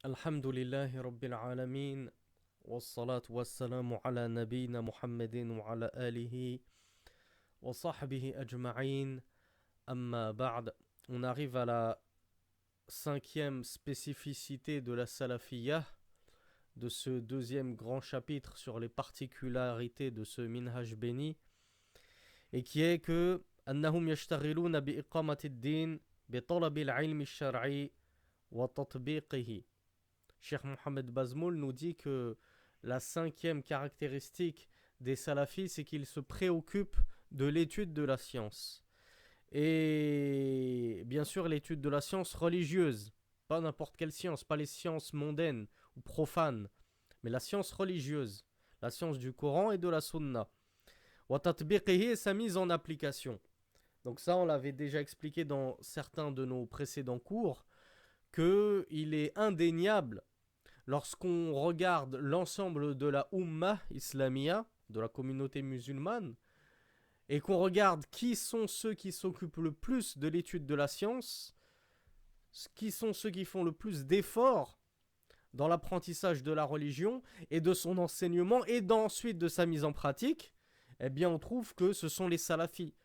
Alhamdulillahi Rabbil Alamin. Wassalatu wassalamu ala nabina Muhammadin wa ala alihi wa sahbihi ajma'in. Amma ba'd. On arrive à la cinquième spécificité de la salafiyah, de ce deuxième grand chapitre sur les particularités de ce minhaj béni, et qui est que annahum yashtaghiluna bi iqamati ad-din bi talabi al-ilm al-shar'i wa tatbiqihi. Cheikh Mohamed Bazmoul nous dit que la cinquième caractéristique des salafis, c'est qu'ils se préoccupent de l'étude de la science. Et bien sûr, l'étude de la science religieuse, pas n'importe quelle science, pas les sciences mondaines ou profanes, mais la science religieuse, la science du Coran et de la Sunna. Wa tatbiqihi et sa mise en application. Donc ça, on l'avait déjà expliqué dans certains de nos précédents cours, qu'il est indéniable lorsqu'on regarde l'ensemble de la Ummah islamia, de la communauté musulmane, et qu'on regarde qui sont ceux qui s'occupent le plus de l'étude de la science, qui sont ceux qui font le plus d'efforts dans l'apprentissage de la religion et de son enseignement et ensuite de sa mise en pratique, eh bien on trouve que ce sont les salafis.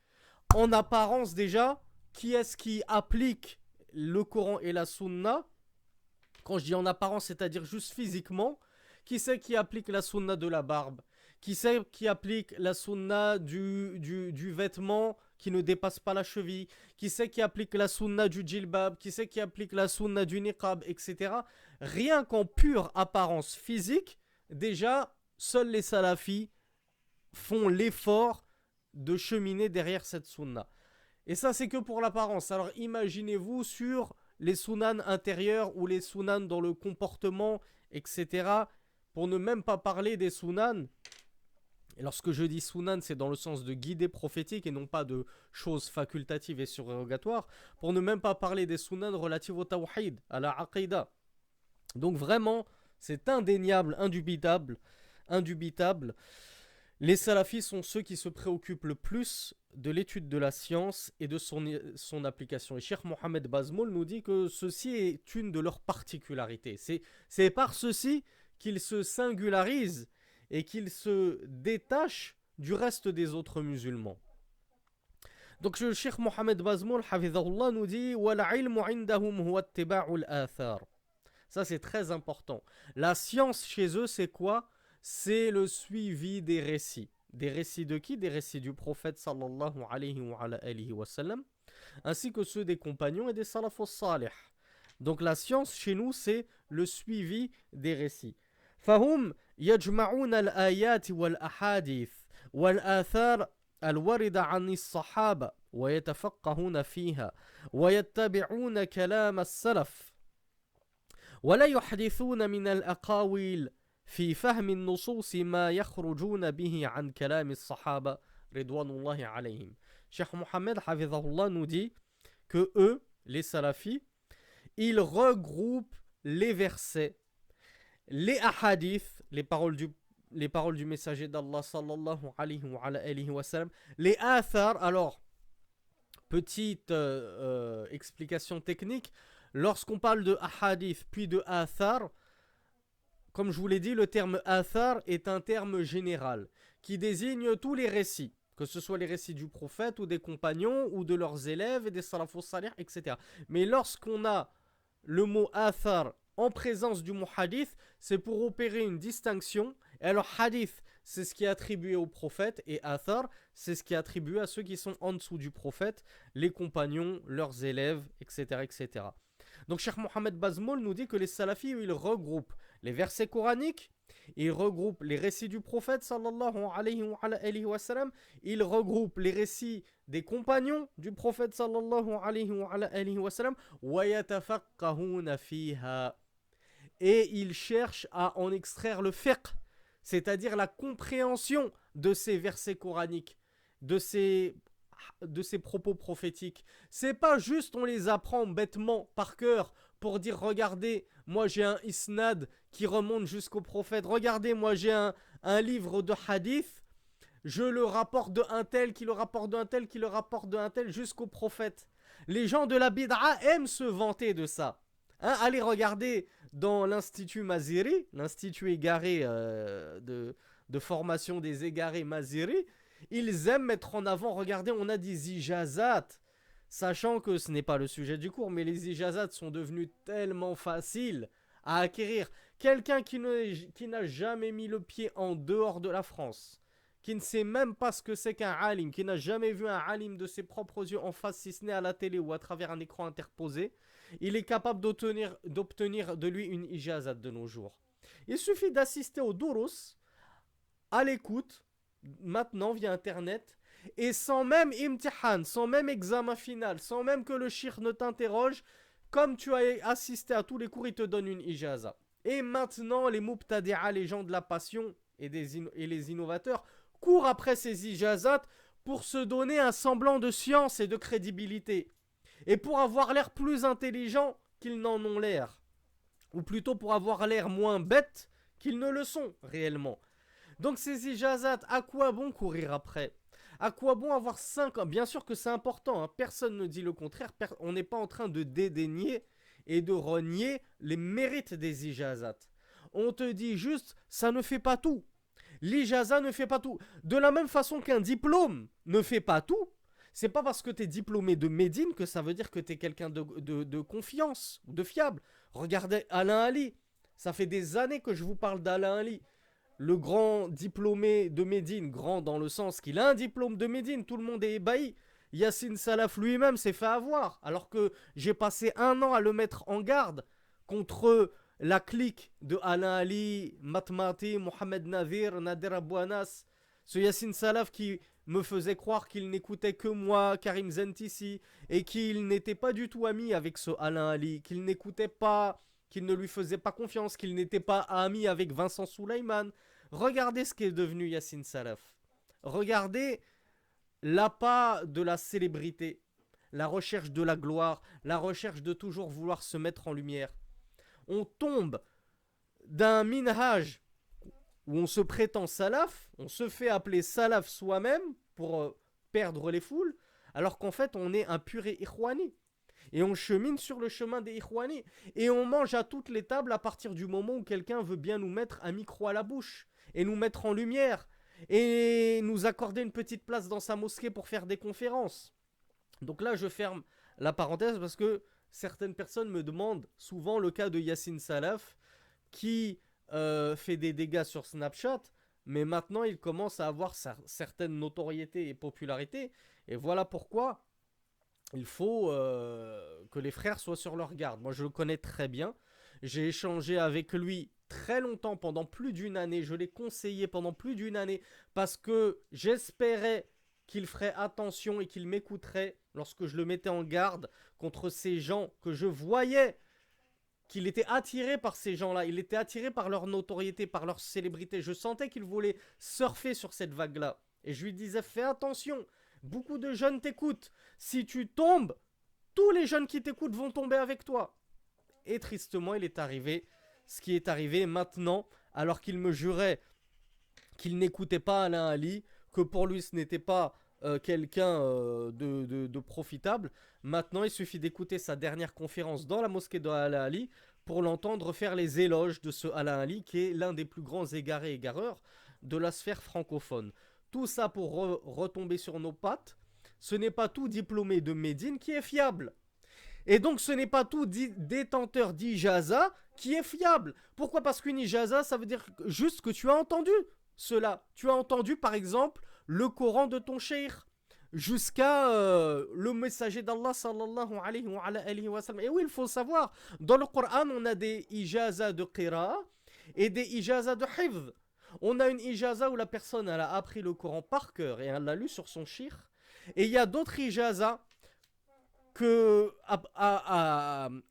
En apparence déjà, qui est-ce qui applique le Coran et la Sunna? Quand je dis en apparence, c'est-à-dire juste physiquement, qui c'est qui applique la sunna de la barbe? Qui c'est qui applique la sunna du vêtement qui ne dépasse pas la cheville? Qui c'est qui applique la sunna du djilbab? Qui c'est qui applique la sunna du niqab, etc. Rien qu'en pure apparence physique, déjà, seuls les salafis font l'effort de cheminer derrière cette sunna. Et ça, c'est que pour l'apparence. Alors imaginez-vous sur les sunan intérieurs ou les sunan dans le comportement, etc. Pour ne même pas parler des sunan. Et lorsque je dis sunan, c'est dans le sens de guidée prophétique et non pas de choses facultatives et surrogatoires. Pour ne même pas parler des sunan relatives au tawhid, à la aqidah. Donc vraiment, c'est indéniable, indubitable. Les salafis sont ceux qui se préoccupent le plus de l'étude de la science et de son application. Et Cheikh Mohamed Bazmoul nous dit que ceci est une de leurs particularités. C'est par ceci qu'ils se singularisent et qu'ils se détachent du reste des autres musulmans. Donc le Cheikh Mohamed Bazmoul, hafidhahullah, nous dit Wala ilmu indahum huwa ittiba'ul athar. Ça c'est très important. La science chez eux, c'est quoi? C'est le suivi des récits. Des récits de qui? Des récits du prophète sallallahu alayhi wa sallam, ainsi que ceux des compagnons et des salafos salih. Donc la science chez nous, c'est le suivi des récits. فهم يجمعون الآيات والأحاديث والآثار الواردة عن الصحابة ويتفقهون فيها ويتبعون كلام السلف ولا يحدثون من الأقاويل في فهم النصوص ما يخرجون به عن كلام الصحابة رضوان الله عليهم. Cheikh Mohammed Hafizahullah nous dit que eux, les salafis, ils regroupent les versets, les ahadiths, les paroles du messager d'Allah sallallahu alayhi wa sallam, les athar. Alors, petite explication technique, lorsqu'on parle de ahadith puis de athar, comme je vous l'ai dit, le terme athar est un terme général qui désigne tous les récits, que ce soit les récits du prophète ou des compagnons ou de leurs élèves et des salafos salih, etc. Mais lorsqu'on a le mot athar en présence du mot hadith, c'est pour opérer une distinction. Et alors hadith, c'est ce qui est attribué au prophète, et athar, c'est ce qui est attribué à ceux qui sont en dessous du prophète, les compagnons, leurs élèves, etc. etc. Donc Cheikh Mohamed Bazmoul nous dit que les salafis, ils regroupent les versets coraniques, ils regroupent les récits du prophète sallallahu alayhi wa sallam, ils regroupent les récits des compagnons du prophète sallallahu alayhi wa sallam, wa yatafaqqahuna fiha, et ils cherchent à en extraire le fiqh, c'est-à-dire la compréhension de ces versets coraniques, de ces propos prophétiques. C'est pas juste on les apprend bêtement par cœur pour dire regardez, moi j'ai un isnad qui remonte jusqu'au prophète, regardez, moi j'ai un livre de hadith, je le rapporte de un tel, qui le rapporte d'un tel, qui le rapporte d'un tel jusqu'au prophète. Les gens de la bid'a aiment se vanter de ça. Hein, allez regarder dans l'Institut Maziri, l'Institut égaré de formation des égarés Maziri, ils aiment mettre en avant, regardez, on a des ijazat, sachant que ce n'est pas le sujet du cours, mais les ijazat sont devenus tellement faciles à acquérir. Quelqu'un qui n'a jamais mis le pied en dehors de la France, qui ne sait même pas ce que c'est qu'un alim, qui n'a jamais vu un alim de ses propres yeux en face, si ce n'est à la télé ou à travers un écran interposé, il est capable d'obtenir de lui une ijazat de nos jours. Il suffit d'assister au durus, à l'écoute, maintenant via internet, et sans même imtihan, sans même examen final, sans même que le shir ne t'interroge, comme tu as assisté à tous les cours, il te donne une ijaza. Et maintenant, les mubtadi'a, les gens de la passion et les innovateurs, courent après ces ijazat pour se donner un semblant de science et de crédibilité. Et pour avoir l'air plus intelligent qu'ils n'en ont l'air. Ou plutôt pour avoir l'air moins bêtes qu'ils ne le sont réellement. Donc ces ijazat, à quoi bon courir après? À quoi bon avoir 5 ans? Bien sûr que c'est important, hein. Personne ne dit le contraire. On n'est pas en train de dédaigner et de renier les mérites des ijazat. On te dit juste, ça ne fait pas tout. L'ijaza ne fait pas tout. De la même façon qu'un diplôme ne fait pas tout, c'est pas parce que tu es diplômé de Médine que ça veut dire que tu es quelqu'un de confiance ou de fiable. Regardez Alain Ali. Ça fait des années que je vous parle d'Alain Ali. Le grand diplômé de Médine, grand dans le sens qu'il a un diplôme de Médine, tout le monde est ébahi. Yassine Salaf lui-même s'est fait avoir, alors que j'ai passé 1 an à le mettre en garde contre la clique de Alain Ali, Matmati, Mohamed Nadir, Nader Abouanas, ce Yassine Salaf qui me faisait croire qu'il n'écoutait que moi, Karim Zentissi, et qu'il n'était pas du tout ami avec ce Alain Ali, qu'il n'écoutait pas, qu'il ne lui faisait pas confiance, qu'il n'était pas ami avec Vincent Souleyman. Regardez ce qu'est devenu Yassine Salaf. Regardez l'appât de la célébrité, la recherche de la gloire, la recherche de toujours vouloir se mettre en lumière. On tombe d'un minhaj où on se prétend salaf, on se fait appeler salaf soi-même pour perdre les foules, alors qu'en fait on est un puré ikhwani. Et on chemine sur le chemin des ikhwani. Et on mange à toutes les tables à partir du moment où quelqu'un veut bien nous mettre un micro à la bouche et nous mettre en lumière et nous accorder une petite place dans sa mosquée pour faire des conférences. Donc là je ferme la parenthèse parce que certaines personnes me demandent souvent le cas de Yassine Salaf qui fait des dégâts sur Snapchat, mais maintenant il commence à avoir certaines notoriétés et popularité. Et voilà pourquoi il faut que les frères soient sur leur garde. Moi, je le connais très bien. J'ai échangé avec lui très longtemps, pendant plus d'une année. Je l'ai conseillé pendant plus d'une année parce que j'espérais qu'il ferait attention et qu'il m'écouterait lorsque je le mettais en garde contre ces gens que je voyais qu'il était attiré par ces gens-là. Il était attiré par leur notoriété, par leur célébrité. Je sentais qu'il voulait surfer sur cette vague-là. Et je lui disais, fais attention. Beaucoup de jeunes t'écoutent. Si tu tombes, tous les jeunes qui t'écoutent vont tomber avec toi. Et tristement, il est arrivé ce qui est arrivé maintenant, alors qu'il me jurait qu'il n'écoutait pas Alain Ali, que pour lui ce n'était pas quelqu'un de profitable. Maintenant, il suffit d'écouter sa dernière conférence dans la mosquée d'Alain Ali pour l'entendre faire les éloges de ce Alain Ali, qui est l'un des plus grands égarés et égareurs de la sphère francophone. Tout ça pour retomber sur nos pattes. Ce n'est pas tout diplômé de Médine qui est fiable. Et donc ce n'est pas tout détenteur d'ijaza qui est fiable. Pourquoi? Parce qu'une ijaza, ça veut dire juste que tu as entendu cela. Tu as entendu par exemple le Coran de ton cheikh jusqu'à le messager d'Allah sallallahu alayhi wa sallam. Et oui, il faut savoir, dans le Coran, on a des ijaza de qira et des ijaza de hifz. On a une ijaza où la personne elle a appris le Coran par cœur et elle l'a lu sur son cheikh. Et il y a d'autres ijaza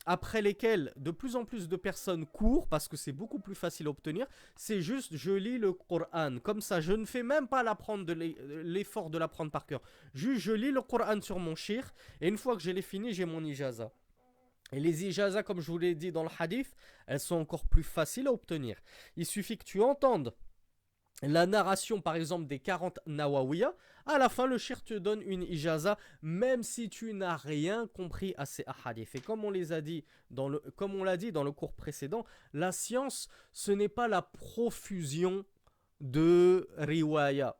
après lesquelles de plus en plus de personnes courent parce que c'est beaucoup plus facile à obtenir. C'est juste je lis le Coran. Comme ça, je ne fais même pas l'effort de l'apprendre par cœur. Juste je lis le Coran sur mon cheikh et une fois que je l'ai fini, j'ai mon ijaza. Et les ijazas, comme je vous l'ai dit dans le hadith, elles sont encore plus faciles à obtenir. Il suffit que tu entendes la narration par exemple des 40 Nawawiya, à la fin le shir te donne une ijaza même si tu n'as rien compris à ces ahadith. Et comme on les a dit comme on l'a dit dans le cours précédent, la science ce n'est pas la profusion de riwaya.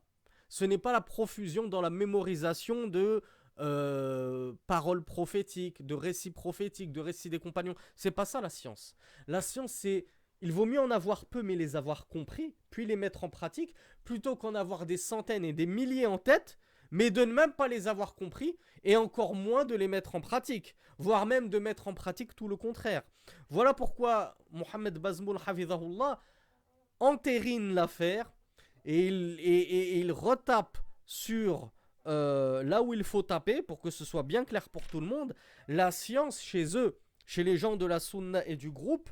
Ce n'est pas la profusion dans la mémorisation de paroles prophétiques, de récits prophétiques, de récits des compagnons. C'est pas ça la science. La science c'est il vaut mieux en avoir peu mais les avoir compris, puis les mettre en pratique, plutôt qu'en avoir des centaines et des milliers en tête, mais de ne même pas les avoir compris, et encore moins de les mettre en pratique, voire même de mettre en pratique tout le contraire. Voilà pourquoi Mohamed Bazmoul Hafidahullah entérine l'affaire, et il retape sur là où il faut taper, pour que ce soit bien clair pour tout le monde. La science chez eux, chez les gens de la sunna et du groupe,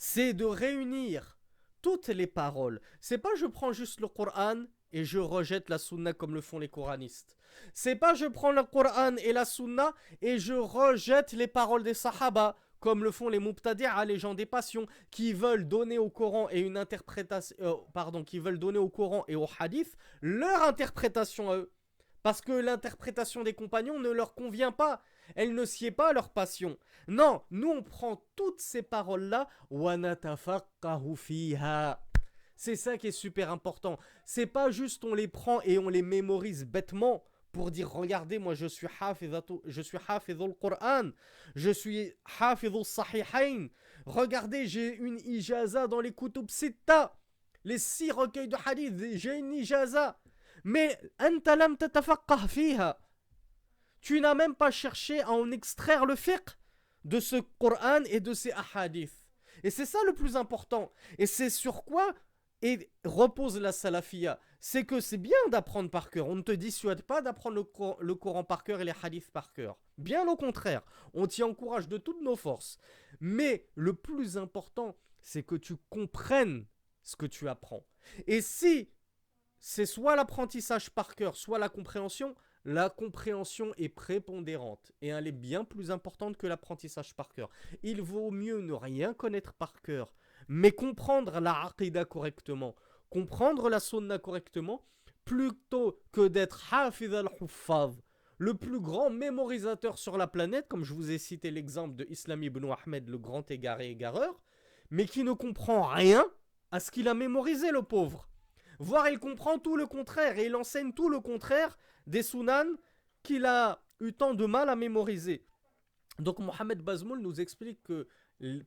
c'est de réunir toutes les paroles. C'est pas je prends juste le Coran et je rejette la sunna comme le font les coranistes. C'est pas je prends le Coran et la sunna et je rejette les paroles des sahaba comme le font les mubtadi'a, les gens des passions, qui veulent donner au Coran et une interprétation, qui veulent donner au Coran et au hadith leur interprétation à eux. Parce que l'interprétation des compagnons ne leur convient pas. Elle ne sied pas à leur passion. Non, nous on prend toutes ces paroles-là. C'est ça qui est super important. C'est pas juste on les prend et on les mémorise bêtement pour dire regardez moi je suis hafidhul Qur'an, je suis hafidhul Sahihain. Regardez j'ai une ijaza dans les kutub sitta, les 6 recueils de hadith, j'ai une ijaza. Mais anta lam tatafaqqah fiha. Tu n'as même pas cherché à en extraire le fiqh de ce Coran et de ces ahadith. Et c'est ça le plus important. Et c'est sur quoi repose la salafia. C'est que c'est bien d'apprendre par cœur. On ne te dissuade pas d'apprendre le Coran par cœur et les hadiths par cœur. Bien au contraire. On t'y encourage de toutes nos forces. Mais le plus important, c'est que tu comprennes ce que tu apprends. Et si c'est soit l'apprentissage par cœur, soit la compréhension est prépondérante et elle est bien plus importante que l'apprentissage par cœur. Il vaut mieux ne rien connaître par cœur, mais comprendre la aqida correctement, comprendre la sunna correctement, plutôt que d'être hafidh al-huffaz, le plus grand mémorisateur sur la planète, comme je vous ai cité l'exemple de Islam ibn Ahmed, le grand égaré égareur, mais qui ne comprend rien à ce qu'il a mémorisé, le pauvre. Voire il comprend tout le contraire et il enseigne tout le contraire des sunan qu'il a eu tant de mal à mémoriser. Donc Mohamed Bazmoul nous explique que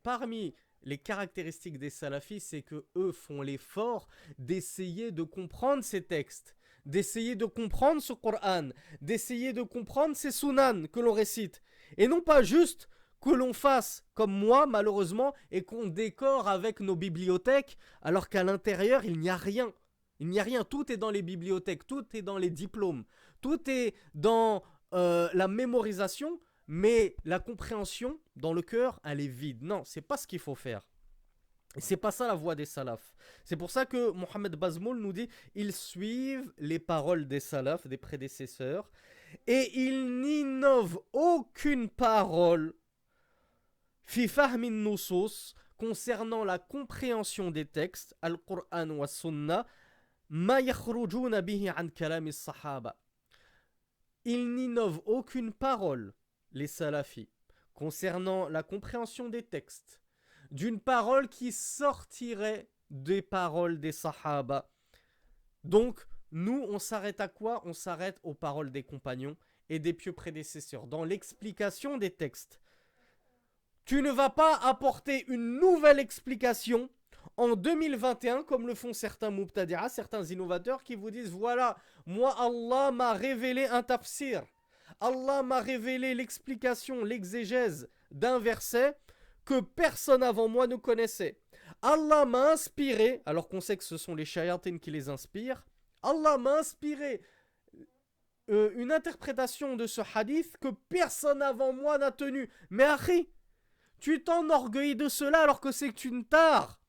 parmi les caractéristiques des salafis, c'est que eux font l'effort d'essayer de comprendre ces textes, d'essayer de comprendre ce Coran, d'essayer de comprendre ces sunan que l'on récite. Et non pas juste que l'on fasse comme moi malheureusement et qu'on décore avec nos bibliothèques alors qu'à l'intérieur il n'y a rien. Il n'y a rien, tout est dans les bibliothèques, tout est dans les diplômes, tout est dans la mémorisation, mais la compréhension dans le cœur, elle est vide. Non, c'est pas ce qu'il faut faire. Et c'est pas ça la voie des salafs. C'est pour ça que Mohamed Bazmoul nous dit ils suivent les paroles des salafs, des prédécesseurs, et ils n'innovent aucune parole fi fahmin nusus concernant la compréhension des textes, al-Qur'an wa sunnah, ma yakhrujuna bihi an kalami as-sahaba. Ils n'innovent aucune parole, les salafis, concernant la compréhension des textes, d'une parole qui sortirait des paroles des sahaba. Donc, nous, on s'arrête à quoi? On s'arrête aux paroles des compagnons et des pieux prédécesseurs, dans l'explication des textes. Tu ne vas pas apporter une nouvelle explication en 2021, comme le font certains mubtadi'a, certains innovateurs qui vous disent voilà, moi Allah m'a révélé un tafsir. Allah m'a révélé l'explication, l'exégèse d'un verset que personne avant moi ne connaissait. Allah m'a inspiré, alors qu'on sait que ce sont les shayatines qui les inspirent, Allah m'a inspiré une interprétation de ce hadith que personne avant moi n'a tenu. Mais Akhi, tu t'enorgueillis de cela alors que c'est une tare.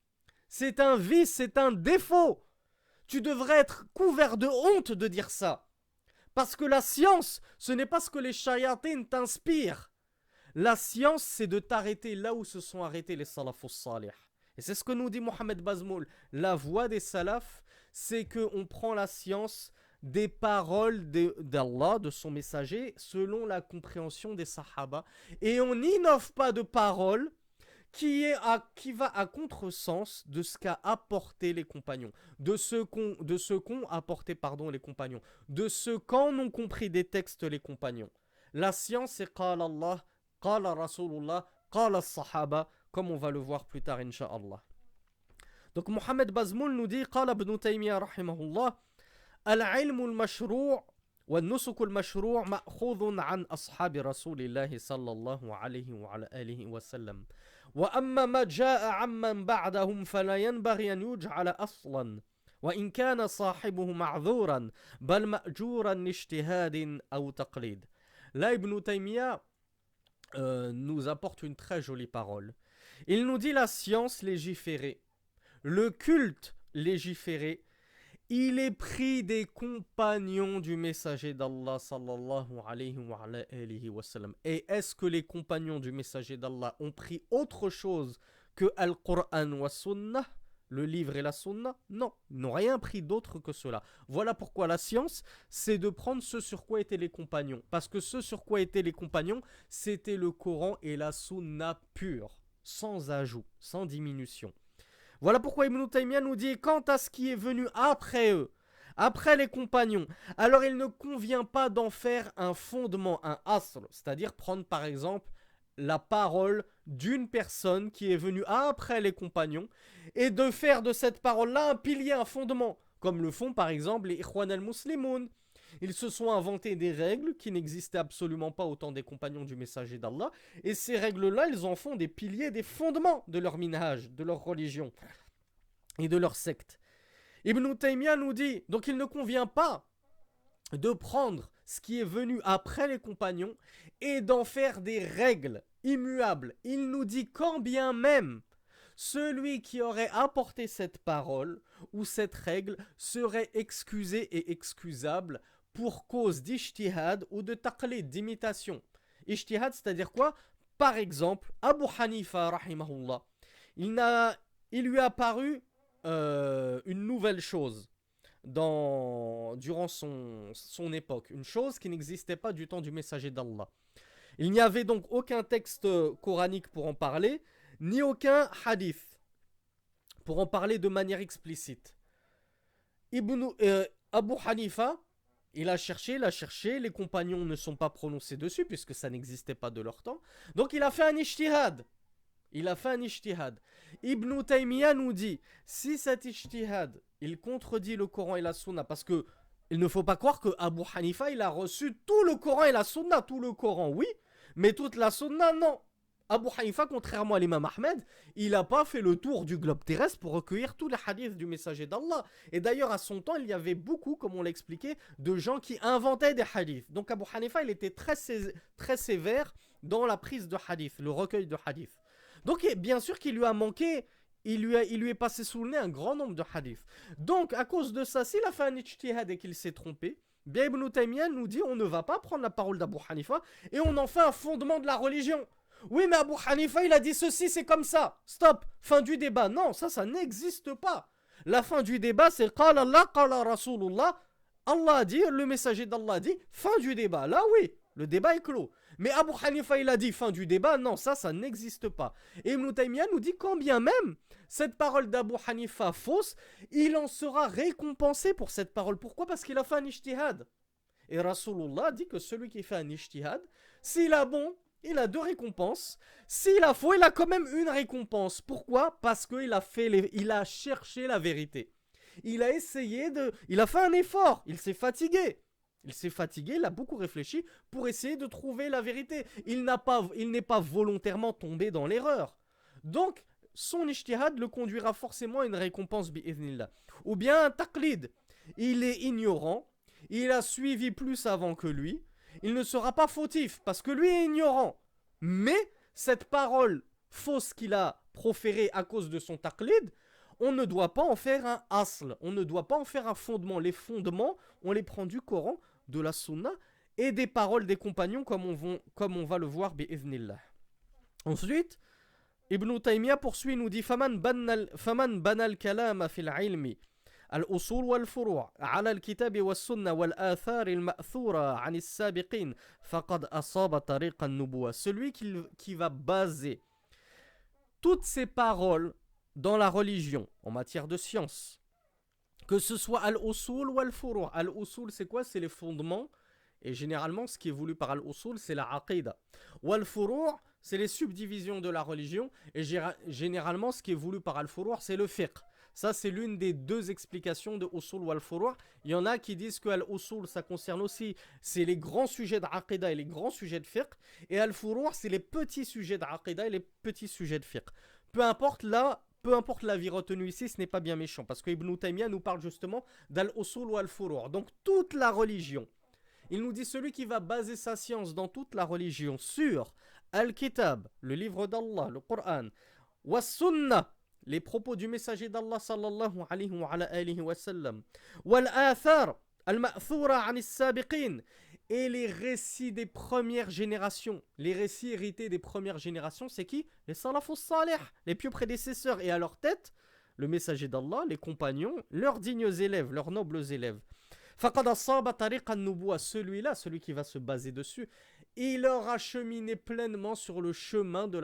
C'est un vice, c'est un défaut. Tu devrais être couvert de honte de dire ça. Parce que la science, ce n'est pas ce que les shayatines t'inspirent. La science, c'est de t'arrêter là où se sont arrêtés les salafus salih. Et c'est ce que nous dit Mohamed Bazmoul. La voie des salafs, c'est qu'on prend la science des paroles d'Allah, de son messager, selon la compréhension des sahaba. Et on n'innove pas de paroles qui va à contresens de ce qu'a apporté les compagnons, de ce qu'ont apporté les compagnons, de ce qu'en ont compris des textes les compagnons. La science, c'est qala Allah, qala Rasulullah, qala Sahaba, comme on va le voir plus tard, incha'Allah. Donc Mohamed Bazmoul nous dit, qala ibn Taymiyyah rahimahullah, al-ilm al-mashru' والنسك المشروع مأخوذ عن أصحاب رسول الله صلى الله عليه وعلى آله وسلم وأما ما جاء عمن بعدهم فلا ينبغي أن يجعل أصلا وإن كان صاحبه معذورا بل مأجورا لاجتهاد أو تقليد. Là, Ibn Taymiyyah nous apporte une très jolie parole. Il nous dit la science légiférée, le culte légiféré, il est pris des compagnons du messager d'Allah sallallahu alayhi wa sallam. Et est-ce que les compagnons du messager d'Allah ont pris autre chose que Al-Qur'an wa Sunnah, le livre et la Sunnah? Non, ils n'ont rien pris d'autre que cela. Voilà pourquoi la science, c'est de prendre ce sur quoi étaient les compagnons. Parce que ce sur quoi étaient les compagnons, c'était le Coran et la Sunnah pure, sans ajout, sans diminution. Voilà pourquoi Ibn Taymiyyah nous dit, quant à ce qui est venu après eux, après les compagnons, alors il ne convient pas d'en faire un fondement, un asr, c'est-à-dire prendre par exemple la parole d'une personne qui est venue après les compagnons et de faire de cette parole-là un pilier, un fondement, comme le font par exemple les Ikhwan al-Muslimun. Ils se sont inventés des règles qui n'existaient absolument pas au temps des compagnons du messager d'Allah. Et ces règles-là, ils en font des piliers, des fondements de leur minhaj, de leur religion et de leur secte. Ibn Taymiyyah nous dit, donc il ne convient pas de prendre ce qui est venu après les compagnons et d'en faire des règles immuables. Il nous dit quand bien même celui qui aurait apporté cette parole ou cette règle serait excusé et excusable pour cause d'ijtihad ou de taqlid, d'imitation. Ijtihad, c'est-à-dire quoi? Par exemple, Abu Hanifa, rahimahullah, il lui a apparu une nouvelle chose durant son époque, une chose qui n'existait pas du temps du messager d'Allah. Il n'y avait donc aucun texte coranique pour en parler, ni aucun hadith pour en parler de manière explicite. Abu Hanifa, il a cherché, les compagnons ne sont pas prononcés dessus puisque ça n'existait pas de leur temps. Donc il a fait un ijtihad. Ibn Taymiyyah nous dit, si cet ijtihad, il contredit le Coran et la Sunna, parce que il ne faut pas croire que Abu Hanifa, il a reçu tout le Coran et la Sunna, tout le Coran, oui, mais toute la Sunna, non. Abu Hanifa, contrairement à l'imam Ahmed, il n'a pas fait le tour du globe terrestre pour recueillir tous les hadiths du messager d'Allah. Et d'ailleurs, à son temps, il y avait beaucoup, comme on l'a expliqué, de gens qui inventaient des hadiths. Donc Abu Hanifa, il était très sévère dans la prise de hadith, le recueil de hadiths. Donc bien sûr qu'il lui a manqué, il lui est passé sous le nez un grand nombre de hadiths. Donc à cause de ça, s'il a fait un ijtihad et qu'il s'est trompé, bien Ibn Taymiyyah nous dit on ne va pas prendre la parole d'Abu Hanifa et on en fait un fondement de la religion. Oui, mais Abu Hanifa, il a dit ceci, c'est comme ça. Stop, fin du débat. Non, ça n'existe pas. La fin du débat, c'est Qala Allah, Qala Rasulullah. Allah a dit, le messager d'Allah a dit, fin du débat. Là, oui, le débat est clos. Mais Abu Hanifa, il a dit fin du débat. Non, ça n'existe pas. Et Ibn Taymiyyah nous dit quand bien même cette parole d'Abu Hanifa fausse, il en sera récompensé pour cette parole. Pourquoi? Parce qu'il a fait un ijtihad. Et Rasulullah dit que celui qui fait un ijtihad, s'il a bon, il a 2 récompenses. S'il a faux, il a quand même une récompense. Pourquoi? Parce qu'il a cherché la vérité. Il a fait un effort. Il s'est fatigué. Il a beaucoup réfléchi pour essayer de trouver la vérité. Il n'est pas volontairement tombé dans l'erreur. Donc, son ijtihad le conduira forcément à une récompense bi'idhnillah. Ou bien un taqlid. Il est ignorant. Il a suivi plus avant que lui. Il ne sera pas fautif parce que lui est ignorant. Mais cette parole fausse qu'il a proférée à cause de son taqlid, on ne doit pas en faire un asl, on ne doit pas en faire un fondement. Les fondements, on les prend du Coran, de la Sunna et des paroles des compagnons comme on va le voir bi'idhnillah. Ensuite, Ibn Taymiyyah poursuit, nous dit فمن بنى الكلام في العلم الأصول والفروع على الكتاب والسنة والآثار المأثورة عن السابقين فقد أصاب طريق النبوة. Celui qui va baser toutes ses paroles dans la religion en matière de science, que ce soit al-usul ou al-furu'. Al-usul, c'est quoi? C'est les fondements. Et généralement, ce qui est voulu par al-usul, c'est la aqida. Ou al-furu', c'est les subdivisions de la religion. Et généralement, ce qui est voulu par al-furu', c'est le fiqh. Ça, c'est l'une des deux explications de usul ou al-furu'. Il y en a qui disent que al-usul, ça concerne aussi, c'est les grands sujets d'aqida et les grands sujets de fiqh. Et al-furu', c'est les petits sujets d'aqida et les petits sujets de fiqh. Peu importe l'avis retenu ici, ce n'est pas bien méchant. Parce que Ibn Taymiyyah nous parle justement d'al-usul ou al-furu'. Donc, toute la religion. Il nous dit celui qui va baser sa science dans toute la religion sur Al-Kitab, le livre d'Allah, le Coran, wa Sunnah, les propos du messager d'Allah sallallahu alayhi wa sallam, wal athar al-ma'thura an as-sabiqin, et les récits des premières générations. Les récits hérités des premières générations, c'est qui? Les salafus salih, les pieux prédécesseurs, et à leur tête, le messager d'Allah, les compagnons, leurs dignes élèves, leurs nobles élèves. فَقَدْ أَصَابَ طَرِيقَ النُّبُوَّةِ. Celui-là, celui qui va se baser dessus, il aura cheminé pleinement sur le chemin de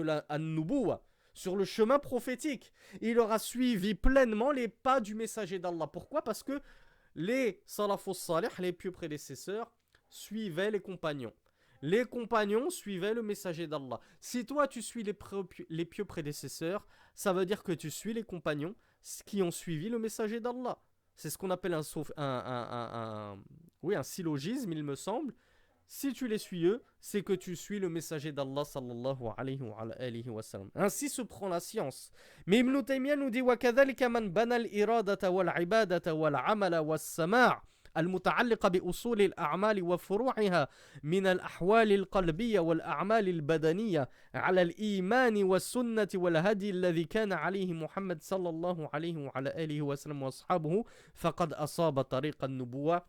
la an-nubuwwa, sur le chemin prophétique. Il aura suivi pleinement les pas du messager d'Allah. Pourquoi? Parce que les salafus salih, les pieux prédécesseurs, suivaient les compagnons. Les compagnons suivaient le messager d'Allah. Si toi tu suis les pieux prédécesseurs, ça veut dire que tu suis les compagnons qui ont suivi le messager d'Allah. C'est ce qu'on appelle un syllogisme, il me semble. Si tu les suis eux, c'est que tu suis le messager d'Allah sallallahu alayhi wa sallam. Ainsi se prend la science. Mais Ibn Taymiyyah nous dit وَكَذَلِكَ مَنْ بَنَى الْإِرَادَةَ وَالْعِبَادَةَ وَالْعَمَلَ وَالسَّمَاعَ المتعلقة بأصول الأعمال وفروعها من الأحوال القلبية والأعمال البدنية على الإيمان والسنة والهدي الذي كان عليه محمد صلى الله عليه وعلى آله وسلم وأصحابه فقد أصاب طريق النبوة.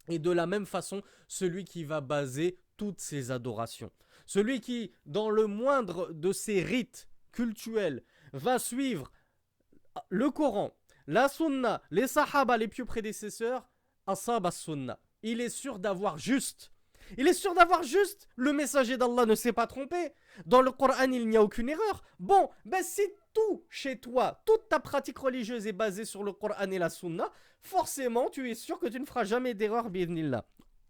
Et de la même façon, celui qui va baser toutes ses adorations, celui qui, dans le moindre de ses rites cultuels, va suivre le Coran, la Sunna, les Sahaba, les pieux prédécesseurs, Asab as-Sunnah. Il est sûr d'avoir juste. Il est sûr d'avoir juste. Le messager d'Allah ne s'est pas trompé. Dans le Coran, il n'y a aucune erreur. Bon, ben si tout chez toi, toute ta pratique religieuse est basée sur le Coran et la Sunna, forcément, tu es sûr que tu ne feras jamais d'erreur, bi'idhnillah.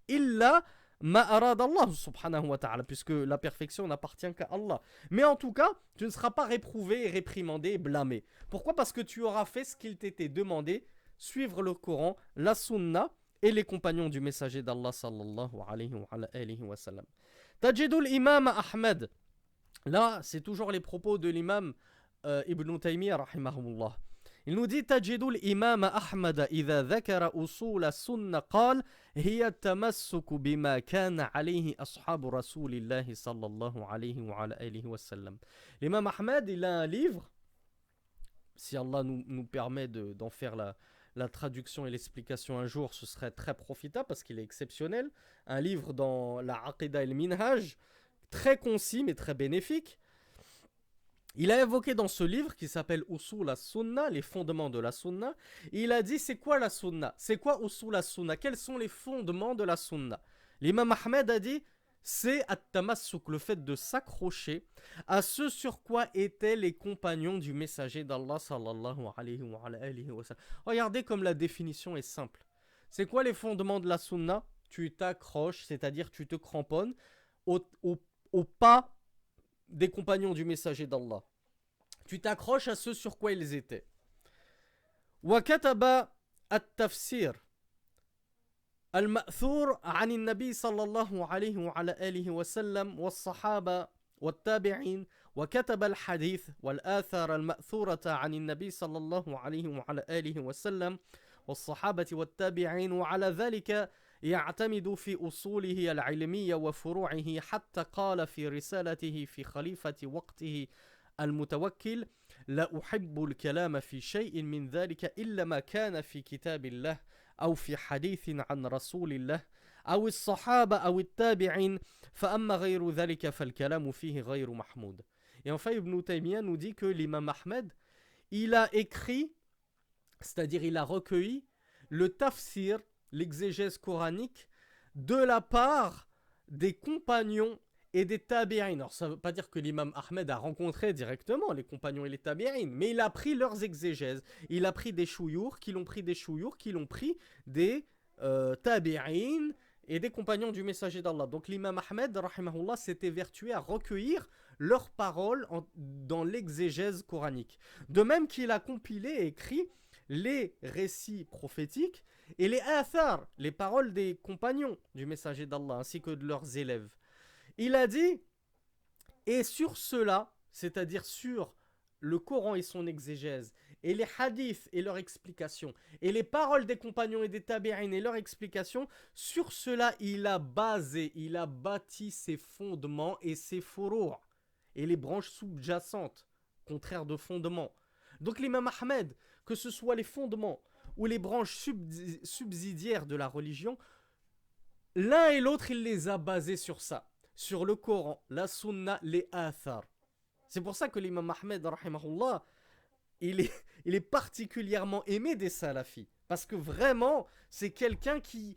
Illa ma arad Allah subhanahu wa ta'ala, puisque la perfection n'appartient qu'à Allah. Mais en tout cas, tu ne seras pas réprouvé et réprimandé et blâmé. Pourquoi? Parce que tu auras fait ce qu'il t'était demandé, suivre le Coran, la Sunna et les compagnons du messager d'Allah sallallahu alayhi wa sallam. Tajidul imam Ahmed. Là, c'est toujours les propos de l'imam Ibn Taymiyyah rahimahullah. Il nous dit Tajidul imam Ahmed idha dhakara usul sunna qal hiya tamassuku bima kana alayhi ashabu rasulillahi sallallahu alayhi wa sallam. L'imam Ahmed, il a un livre, si Allah nous permet d'en faire la traduction et l'explication un jour, ce serait très profitable parce qu'il est exceptionnel. Un livre dans la Aqidah el-Minhaj, très concis mais très bénéfique. Il a évoqué dans ce livre qui s'appelle Usul as-Sunnah, les fondements de la Sunna. Il a dit c'est quoi la Sunna? C'est quoi Usul as-Sunnah? Quels sont les fondements de la Sunna? L'imam Ahmed a dit c'est at-tamassuk, le fait de s'accrocher à ce sur quoi étaient les compagnons du messager d'Allah sallallahu alayhi wa sallam. Regardez comme la définition est simple. C'est quoi les fondements de la Sunna? Tu t'accroches, c'est-à-dire tu te cramponnes au pas des compagnons du messager d'Allah. Tu t'accroches à ce sur quoi ils étaient. Wa kataba at-tafsir المأثور عن النبي صلى الله عليه وعلى آله وسلم والصحابة والتابعين وكتب الحديث والآثار المأثورة عن النبي صلى الله عليه وعلى آله وسلم والصحابة والتابعين وعلى ذلك يعتمد في أصوله العلمية وفروعه حتى قال في رسالته في خليفة وقته المتوكل لا أحب الكلام في شيء من ذلك إلا ما كان في كتاب الله أو في حديث عن رسول الله أو الصحابة أو التابعين فأما غير ذلك فالكلام فيه غير محمود. Et enfin, Ibn Taymiyyah nous dit que l'imam Ahmed, il a écrit, c'est-à-dire il a recueilli le tafsir, l'exégèse coranique, de la part des compagnons et des tabi'in. Alors ça ne veut pas dire que l'imam Ahmed a rencontré directement les compagnons et les tabi'in, mais il a pris leurs exégèses. Il a pris des chouyours, qui l'ont pris des tabi'in et des compagnons du messager d'Allah. Donc l'imam Ahmed, rahimahullah, s'était vertué à recueillir leurs paroles dans l'exégèse coranique. De même qu'il a compilé et écrit les récits prophétiques et les athar, les paroles des compagnons du messager d'Allah, ainsi que de leurs élèves. Il a dit, et sur cela, c'est-à-dire sur le Coran et son exégèse, et les hadiths et leur explication, et les paroles des compagnons et des tabi'in et leur explication, sur cela il a bâti ses fondements et ses furu', et les branches sous-jacentes, contraires de fondements. Donc l'imam Ahmed, que ce soit les fondements ou les branches subsidiaires de la religion, l'un et l'autre, il les a basés sur ça, sur le Coran, la Sunna, les athar. C'est pour ça que l'imam Ahmed, rahimahullah, il est particulièrement aimé des salafis, parce que vraiment, c'est quelqu'un qui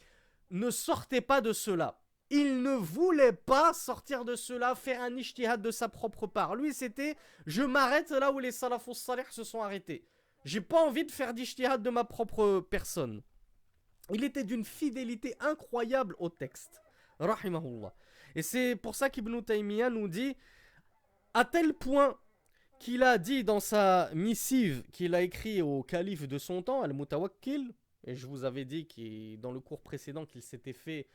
ne sortait pas de cela. Il ne voulait pas sortir de cela, faire un ijtihad de sa propre part. Lui, c'était, je m'arrête là où les salafus salih se sont arrêtés. J'ai pas envie de faire d'ijtihad de ma propre personne. Il était d'une fidélité incroyable au texte. Rahimahullah. Et c'est pour ça qu'Ibn Taymiyyah nous dit, à tel point qu'il a dit dans sa missive qu'il a écrit au calife de son temps, Al-Mutawakkil, et je vous avais dit dans le cours précédent qu'il s'était fait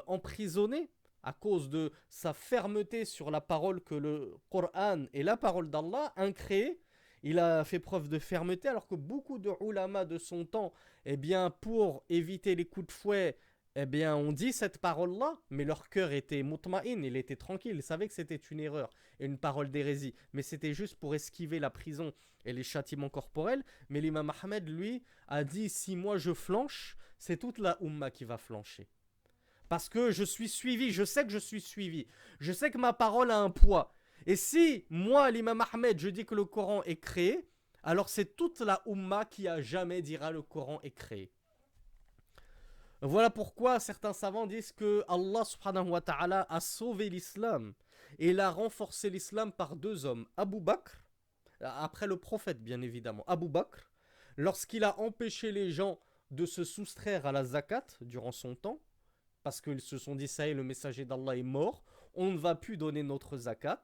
emprisonner à cause de sa fermeté sur la parole que le Coran est la parole d'Allah, incréée. Il a fait preuve de fermeté alors que beaucoup de ulama de son temps, eh bien, pour éviter les coups de fouet, eh bien, on dit cette parole-là, mais leur cœur était mutma'in, il était tranquille, il savait que c'était une erreur et une parole d'hérésie, mais c'était juste pour esquiver la prison et les châtiments corporels. Mais l'imam Ahmed, lui, a dit, si moi je flanche, c'est toute la umma qui va flancher. Parce que je suis suivi, je sais que je suis suivi, je sais que ma parole a un poids. Et si, moi, l'imam Ahmed, je dis que le Coran est créé, alors c'est toute la umma qui a jamais dira le Coran est créé. Voilà pourquoi certains savants disent que Allah subhanahu wa ta'ala a sauvé l'islam et il a renforcé l'islam par deux hommes. Abu Bakr, après le prophète bien évidemment, Abu Bakr, lorsqu'il a empêché les gens de se soustraire à la zakat durant son temps, parce qu'ils se sont dit ça y est, le messager d'Allah est mort, on ne va plus donner notre zakat.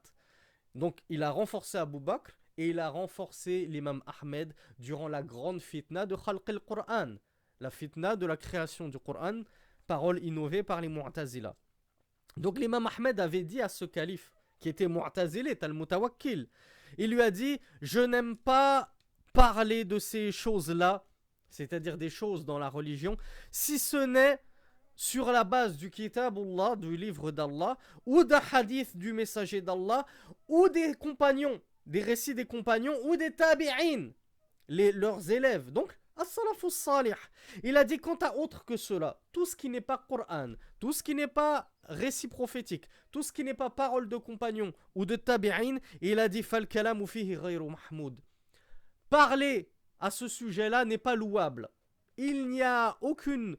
Donc il a renforcé Abu Bakr et il a renforcé l'imam Ahmed durant la grande fitna de Khalq al-Qur'an. La fitna de la création du Coran, parole innovée par les Mu'tazila. Donc l'imam Ahmed avait dit à ce calife, qui était Mu'tazili, al-Mutawakkil, il lui a dit, je n'aime pas parler de ces choses-là, c'est-à-dire des choses dans la religion, si ce n'est sur la base du Kitabullah, du livre d'Allah, ou d'un hadith du messager d'Allah, ou des compagnons, des récits des compagnons, ou des tabi'in, leurs élèves. Donc, as-salafus salih. Il a dit quant à autre que cela, tout ce qui n'est pas Coran, tout ce qui n'est pas récit prophétique, tout ce qui n'est pas parole de compagnons ou de tabi'in, il a dit fal kalamu fihi ghayru mahmoud. Parler à ce sujet-là n'est pas louable. Il n'y a aucun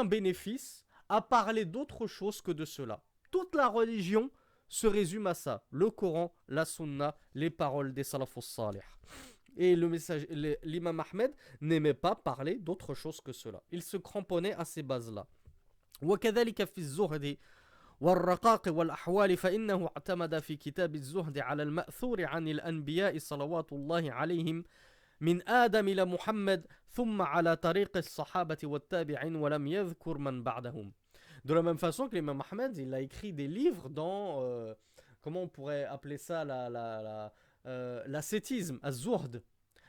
bénéfice à parler d'autre chose que de cela. Toute la religion se résume à ça, le Coran, la Sunna, les paroles des salafus salih. Et l'imam Ahmed n'aimait pas parler d'autre chose que cela. Il se cramponnait à ces bases-là. وكذلك في الزهد والرقاق والأحوال فإنه اعتمد في كتاب الزهد على المأثور عن الأنبياء صلوات الله عليهم من آدم إلى محمد ثم على طريق الصحابة والتابعين ولم يذكر من بعدهم. De la même façon que l'imam Ahmed, il a écrit des livres dans, comment on pourrait appeler ça, l'ascétisme, az-zuhd.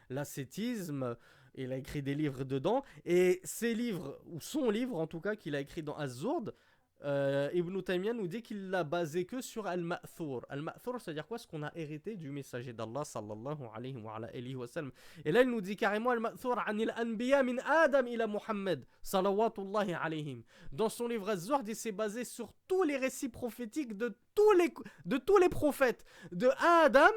L'ascétisme, il a écrit des livres dedans, et ces livres, ou son livre en tout cas, qu'il a écrit dans az-zuhd, Ibn Taymiyyah nous dit qu'il l'a basé que sur Al-Ma'thur. Al-Ma'thur, c'est-à-dire quoi? Ce qu'on a hérité du messager d'Allah, sallallahu alayhi wa sallam. Et là, il nous dit carrément Al-Ma'thur anil anbiya min Adam ila Muhammad, salawatullahi alayhim. Dans son livre Az-Zuhd, il s'est basé sur tous les récits prophétiques de tous les prophètes, de Adam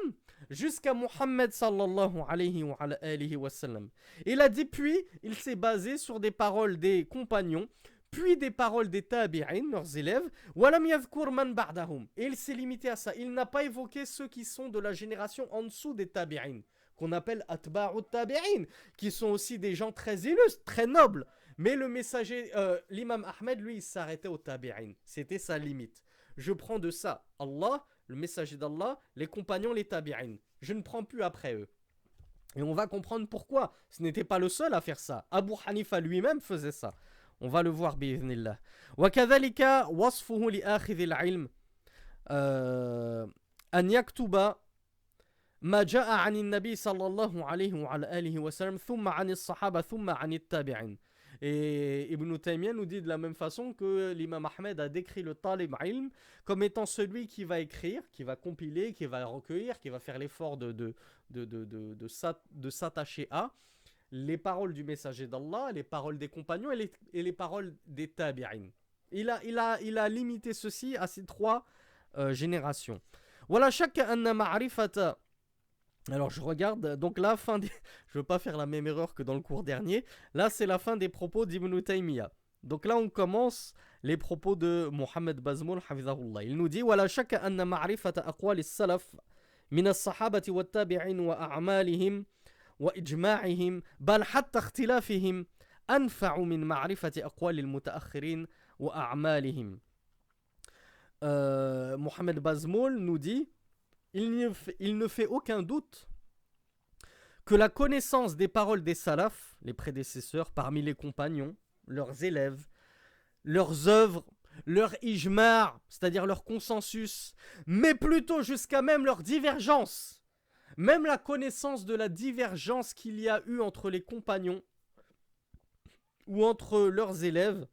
jusqu'à Muhammad, sallallahu alayhi wa sallam. Il a dit, puis, il s'est basé sur des paroles des compagnons, puis des paroles des tabi'in, leurs élèves, walam yadhkur man ba'dahum. Et il s'est limité à ça. Il n'a pas évoqué ceux qui sont de la génération en dessous des tabi'in, qu'on appelle atba'u tabi'in, qui sont aussi des gens très illustres, très nobles. Mais le messager, l'imam Ahmed, lui, il s'arrêtait aux tabi'in. C'était sa limite. Je prends de ça Allah, le messager d'Allah, les compagnons, les tabi'in. Je ne prends plus après eux. Et on va comprendre pourquoi. Ce n'était pas le seul à faire ça. Abu Hanifa lui-même faisait ça. On va le voir bi'idhnillah. وكذلك وصفه لآخذ العلم أن يكتب ما جاء عن النبي صلى الله عليه وعلى آله وسلم ثم عن الصحابة ثم عن التابعين. Et Ibn Taymiyyah nous dit de la même façon que l'imam Ahmed a décrit le talib ilm comme étant celui qui va écrire, qui va compiler, qui va recueillir, qui va faire l'effort de s'attacher à les paroles du messager d'Allah, les paroles des compagnons et les paroles des tabi'in. Il a limité ceci à ces trois générations. Voilà, chaque anna ma'rifata. Alors je regarde, donc la fin des... Je veux pas faire la même erreur que dans le cours dernier. Là c'est la fin des propos d'Ibn Taymiyyah. Donc là on commence les propos de Mohammed Bazmoul hafizahullah. Il nous dit voilà chaque anna ma'rifata aqwal as-salaf min as-sahabati wa tabi'in wa a'malihim wa ijma'ihim bal hatta ikhtilafihim anfa'u min ma'rifati aqwal al-mutaakhirin wa a'malihim. Mohammed Bazmoul nous dit il ne fait aucun doute que la connaissance des paroles des salafs, les prédécesseurs parmi les compagnons, leurs élèves, leurs œuvres, leur ijma', c'est-à-dire leur consensus, mais plutôt jusqu'à même leur divergence, même la connaissance de la divergence qu'il y a eu entre les compagnons ou entre leurs élèves,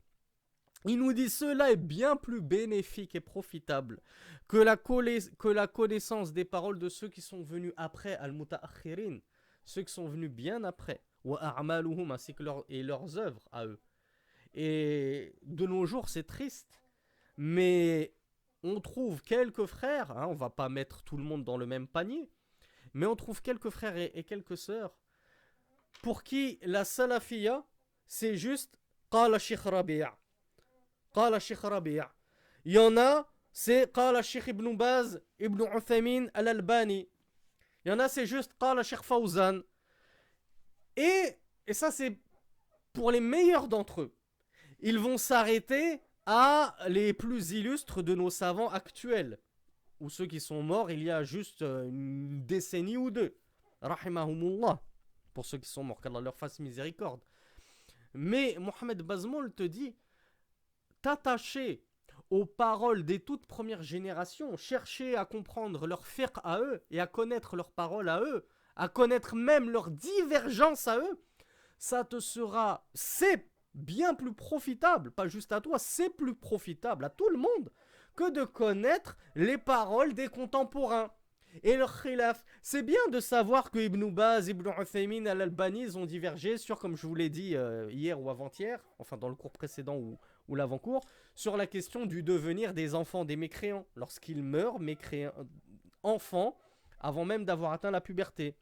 il nous dit cela est bien plus bénéfique et profitable que la connaissance des paroles de ceux qui sont venus après, al-mutaakhirin, ceux qui sont venus bien après, wa a'maluhum, ainsi que leurs œuvres à eux. Et de nos jours, c'est triste, mais on trouve quelques frères, hein, on va pas mettre tout le monde dans le même panier, mais on trouve quelques frères et quelques sœurs pour qui la salafiyya, c'est juste qala Sheikh Rabi'. Qala Sheikh Rabi'. Il y en a, c'est Qala Sheikh Ibn Baz, Ibn Uthaymin, Al-Albani. Il y en a, c'est juste Qala Sheikh Fawzan. Et ça, c'est pour les meilleurs d'entre eux. Ils vont s'arrêter à les plus illustres de nos savants actuels, ou ceux qui sont morts il y a juste une décennie ou deux. Rahimahumullah. Pour ceux qui sont morts, qu'Allah leur fasse miséricorde. Mais Mohammed Bazmoul te dit, t'attacher aux paroles des toutes premières générations, chercher à comprendre leur fiqh à eux et à connaître leurs paroles à eux, à connaître même leurs divergences à eux, c'est bien plus profitable, pas juste à toi, c'est plus profitable à tout le monde que de connaître les paroles des contemporains. Et leur khilaf, c'est bien de savoir que Ibn Baz, Ibn Uthaymin, Al-Albani, ils ont divergé sur, comme je vous l'ai dit hier ou avant-hier, enfin dans le cours précédent ou l'avant-cours, sur la question du devenir des enfants des mécréants, lorsqu'ils meurent enfants, avant même d'avoir atteint la puberté.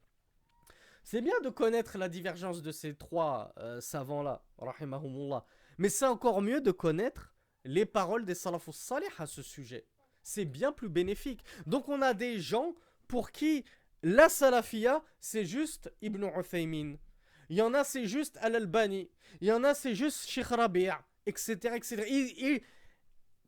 C'est bien de connaître la divergence de ces trois savants-là, rahimahumullah, mais c'est encore mieux de connaître les paroles des salafus salih à ce sujet. C'est bien plus bénéfique. Donc on a des gens pour qui la salafiyya, c'est juste Ibn Uthaymin. Il y en a, c'est juste Al-Albani. Il y en a, c'est juste Sheikh Rabi', etc. etc.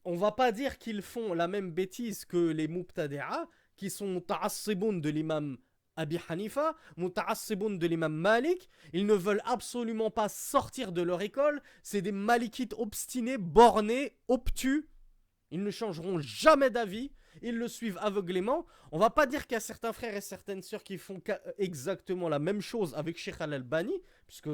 On va pas dire qu'ils font la même bêtise que les Mubtadi'a, qui sont ta'assiboun de l'imam Abi Hanifa, muta'assiboun de l'imam Malik. Ils ne veulent absolument pas sortir de leur école. C'est des malikites obstinés, bornés, obtus. Ils ne changeront jamais d'avis, ils le suivent aveuglément. On va pas dire qu'il y a certains frères et certaines sœurs qui font exactement la même chose avec Sheikh Al-Albani, puisque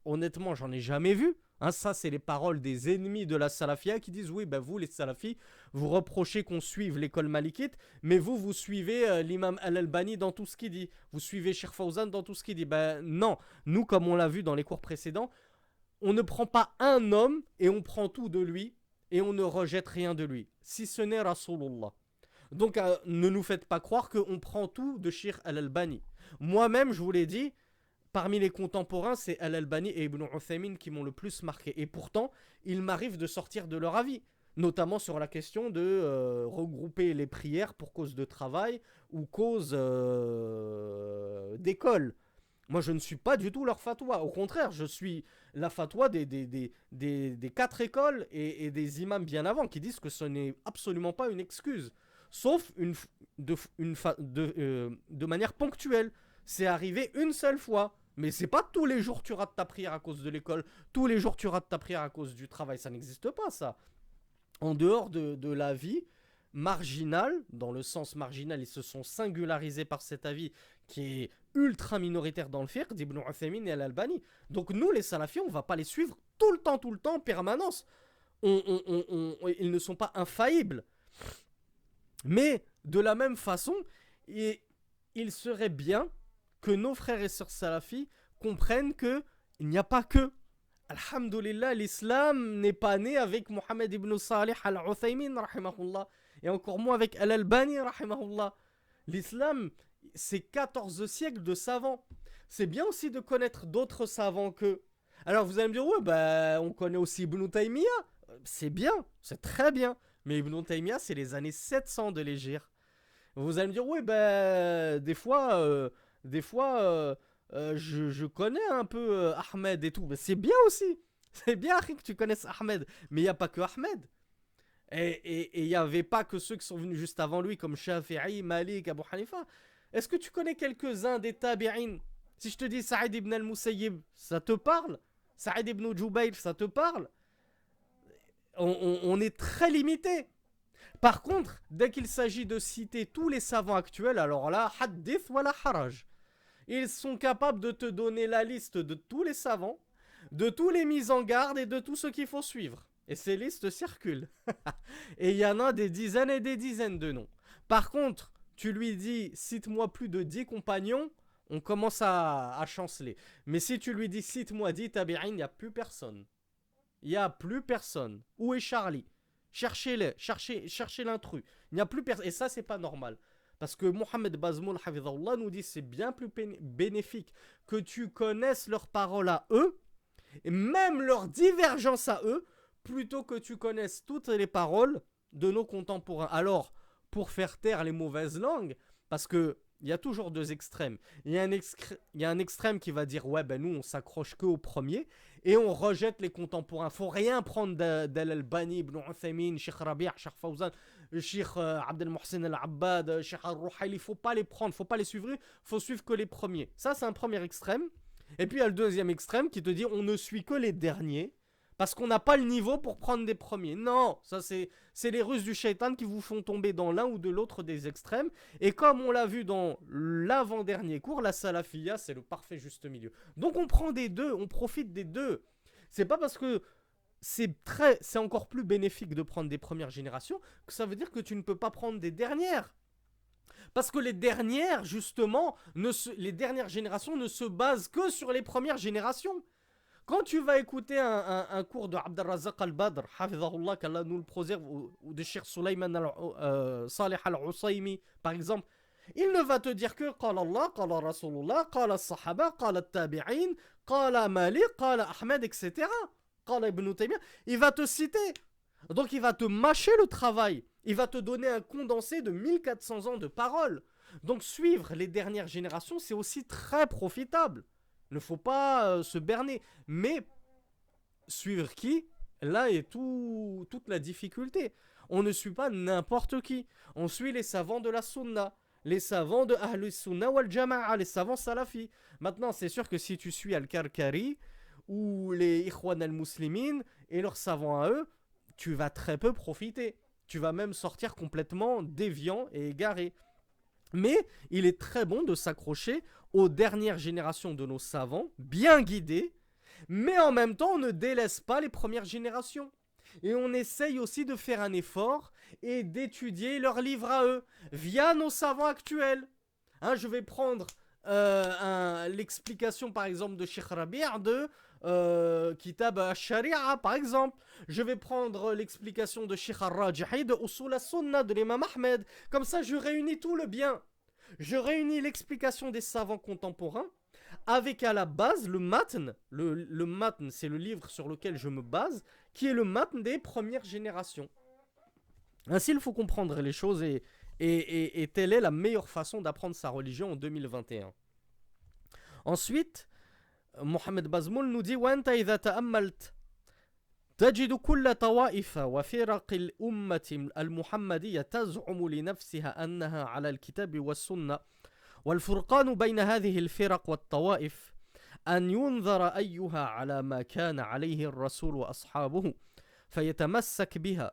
honnêtement, j'en ai jamais vu. Hein, ça, c'est les paroles des ennemis de la salafia qui disent oui, ben vous, les salafis, vous reprochez qu'on suive l'école malikite, mais vous, vous suivez l'imam Al-Albani dans tout ce qu'il dit. Vous suivez Cheikh Fawzan dans tout ce qu'il dit. Ben non, nous, comme on l'a vu dans les cours précédents, on ne prend pas un homme et on prend tout de lui et on ne rejette rien de lui, si ce n'est Rasulullah. Donc ne nous faites pas croire qu'on prend tout de Cheikh Al-Albani. Moi-même, je vous l'ai dit, parmi les contemporains, c'est Al-Albani et Ibn Uthaymin qui m'ont le plus marqué. Et pourtant, il m'arrive de sortir de leur avis, notamment sur la question de regrouper les prières pour cause de travail ou cause d'école. Moi, je ne suis pas du tout leur fatwa. Au contraire, je suis la fatwa des quatre écoles et des imams bien avant qui disent que ce n'est absolument pas une excuse. Sauf de manière ponctuelle. C'est arrivé une seule fois. Mais c'est pas tous les jours tu rates ta prière à cause de l'école, tous les jours tu rates ta prière à cause du travail, ça n'existe pas ça. En dehors de la vie marginale, dans le sens marginal, ils se sont singularisés par cet avis qui est ultra minoritaire dans le fiqh d'Ibn Uthaymin et Al-Albani. Donc nous les salafis, on va pas les suivre tout le temps, en permanence. Ils ne sont pas infaillibles. Mais de la même façon, il serait bien que nos frères et sœurs salafis comprennent qu'il n'y a pas que. Alhamdulillah, l'islam n'est pas né avec Mohammed ibn Salih al-Uthaymin, rahimahullah, et encore moins avec Al-Albani, rahimahullah. L'islam, c'est 14 siècles de savants. C'est bien aussi de connaître d'autres savants qu'eux. Alors vous allez me dire, ouais, bah, on connaît aussi Ibn Taymiyyah. C'est bien, c'est très bien. Mais Ibn Taymiyyah, c'est les années 700 de l'Hégire. Vous allez me dire, ouais, bah, des fois, je connais un peu Ahmed et tout. Mais c'est bien aussi. C'est bien que tu connaisses Ahmed. Mais il n'y a pas que Ahmed. Et il n'y avait pas que ceux qui sont venus juste avant lui, comme Shafi'i, Malik, Abu Hanifa. Est-ce que tu connais quelques-uns des tabi'in? Si je te dis Saïd ibn al-Musayyib, ça te parle? Saïd ibn Jubayr, ça te parle? On est très limité. Par contre, dès qu'il s'agit de citer tous les savants actuels, alors là, hadith wala haraj. Ils sont capables de te donner la liste de tous les savants, de tous les mises en garde et de tout ce qu'il faut suivre. Et ces listes circulent. Et il y en a des dizaines et des dizaines de noms. Par contre, tu lui dis, cite-moi plus de 10 compagnons, on commence à chanceler. Mais si tu lui dis, cite-moi 10 tabi'in, il n'y a plus personne. Il n'y a plus personne. Où est Charlie? Cherchez-le, cherchez l'intrus. Il n'y a plus personne. Et ça, c'est pas normal. Parce que Mohamed Bazmoul Hafidhahullah nous dit c'est bien plus bénéfique que tu connaisses leurs paroles à eux, et même leurs divergences à eux, plutôt que tu connaisses toutes les paroles de nos contemporains. Alors, pour faire taire les mauvaises langues, parce que il y a toujours deux extrêmes. Il y a un extrême qui va dire ouais ben nous on s'accroche que au premier et on rejette les contemporains. Faut rien prendre d'Al-Albani, Ibn Uthaymin, Cheikh Rabi', Cheikh Fawzan, Cheikh Abdel Mohsen Al-Abbad, Cheikh Al-Ruhaili. Faut pas les prendre, faut pas les suivre. Faut suivre que les premiers. Ça c'est un premier extrême. Et puis il y a le deuxième extrême qui te dit on ne suit que les derniers. Parce qu'on n'a pas le niveau pour prendre des premiers. Non, ça c'est les ruses du shaitan qui vous font tomber dans l'un ou de l'autre des extrêmes. Et comme on l'a vu dans l'avant-dernier cours, la salafia, c'est le parfait juste milieu. Donc on prend des deux, on profite des deux. C'est pas parce que c'est encore plus bénéfique de prendre des premières générations que ça veut dire que tu ne peux pas prendre des dernières. Parce que les dernières, justement, les dernières générations ne se basent que sur les premières générations. Quand tu vas écouter un cours de Abdelrazak al-Badr, Hafidhahullah, qu'Allah nous le préserve, ou de Cheikh Sulayman Salih al-Usaymi, par exemple, il ne va te dire que Qala Allah, Qala Rasulullah, Qala Sahaba, Qala Tabi'in, Qala Malik, Qala Ahmed, etc. Qala Ibn Taymiyyah. Il va te citer. Donc il va te mâcher le travail. Il va te donner un condensé de 1400 ans de paroles. Donc suivre les dernières générations, c'est aussi très profitable. Il ne faut pas se berner. Mais suivre qui? Là est toute la difficulté. On ne suit pas n'importe qui. On suit les savants de la sunna. Les savants de Ahlus Sunna wal Jama'a. Les savants salafis. Maintenant, c'est sûr que si tu suis Al-Karkari ou les Ikhwan al-Muslimin et leurs savants à eux, tu vas très peu profiter. Tu vas même sortir complètement déviant et égaré. Mais il est très bon de s'accrocher aux dernières générations de nos savants, bien guidés, Mais en même temps, on ne délaisse pas les premières générations. Et on essaye aussi de faire un effort et d'étudier leurs livres à eux, via nos savants actuels. Hein, je vais prendre l'explication par exemple de Sheikh Rabi' de Kitab al-Sharia par exemple. Je vais prendre l'explication de Sheikh al-Rajihi de Usul al-Sunnah de l'imam Ahmed. Comme ça, je réunis tout le bien. Je réunis l'explication des savants contemporains avec à la base le matn. Le matn, c'est le livre sur lequel je me base, qui est le matn des premières générations. Ainsi, il faut comprendre les choses et telle est la meilleure façon d'apprendre sa religion en 2021. Ensuite, Mohamed Bazmoul nous dit وَأَنْتَ إِذَا تَأَمَّلْتَ تجد كل طوائف وفرق الأمة المحمدية تزعم لنفسها أنها على الكتاب والسنة والفرقان بين هذه الفرق والطوائف أن ينظر أيها على ما كان عليه الرسول وأصحابه فيتمسك بها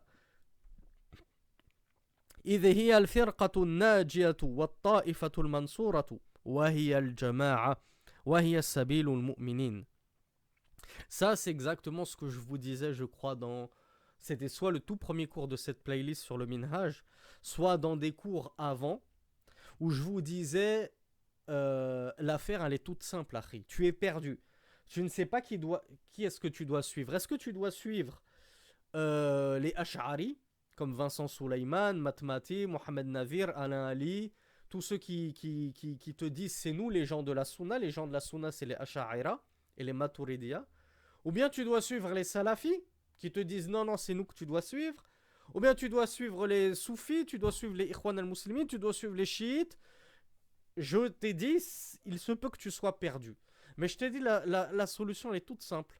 إذ هي الفرقة الناجية والطائفة المنصورة وهي الجماعة وهي سبيل المؤمنين. Ça, c'est exactement ce que je vous disais, je crois, dans... C'était soit le tout premier cours de cette playlist sur le Minhaj, soit dans des cours avant, où je vous disais, l'affaire, elle est toute simple, Akhi. Tu es perdu. Tu ne sais pas qui est-ce que tu dois suivre. Est-ce que tu dois suivre les Ash'ari, comme Vincent Souleyman, Matmati, Mohamed Navir, Alain Ali, tous ceux qui te disent c'est nous les gens de la Sunna. Les gens de la Sunna, c'est les Ash'aira et les Maturidiyya. Ou bien tu dois suivre les Salafis qui te disent non, non, c'est nous que tu dois suivre. Ou bien tu dois suivre les Soufis, tu dois suivre les Ikhwan al-Muslimin, tu dois suivre les Chiites. Je t'ai dit, il se peut que tu sois perdu. Mais je t'ai dit, la solution elle est toute simple.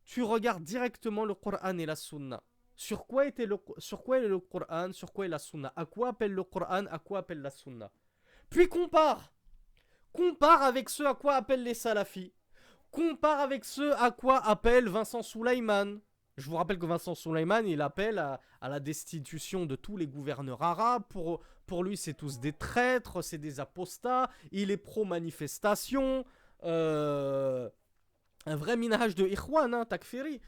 Tu regardes directement le Coran et la Sunna. Sur quoi est le Coran, sur quoi est la Sunna? À quoi appelle le Coran, à quoi appelle la Sunna? Puis compare. Compare avec ce à quoi appellent les Salafis. Compare avec ce à quoi appelle Vincent Souleyman. Je vous rappelle que Vincent Souleyman, il appelle à la destitution de tous les gouverneurs arabes. Pour lui, c'est tous des traîtres, c'est des apostats. Il est pro-manifestation. Un vrai minhaj de Ikhwan, hein, takfiri.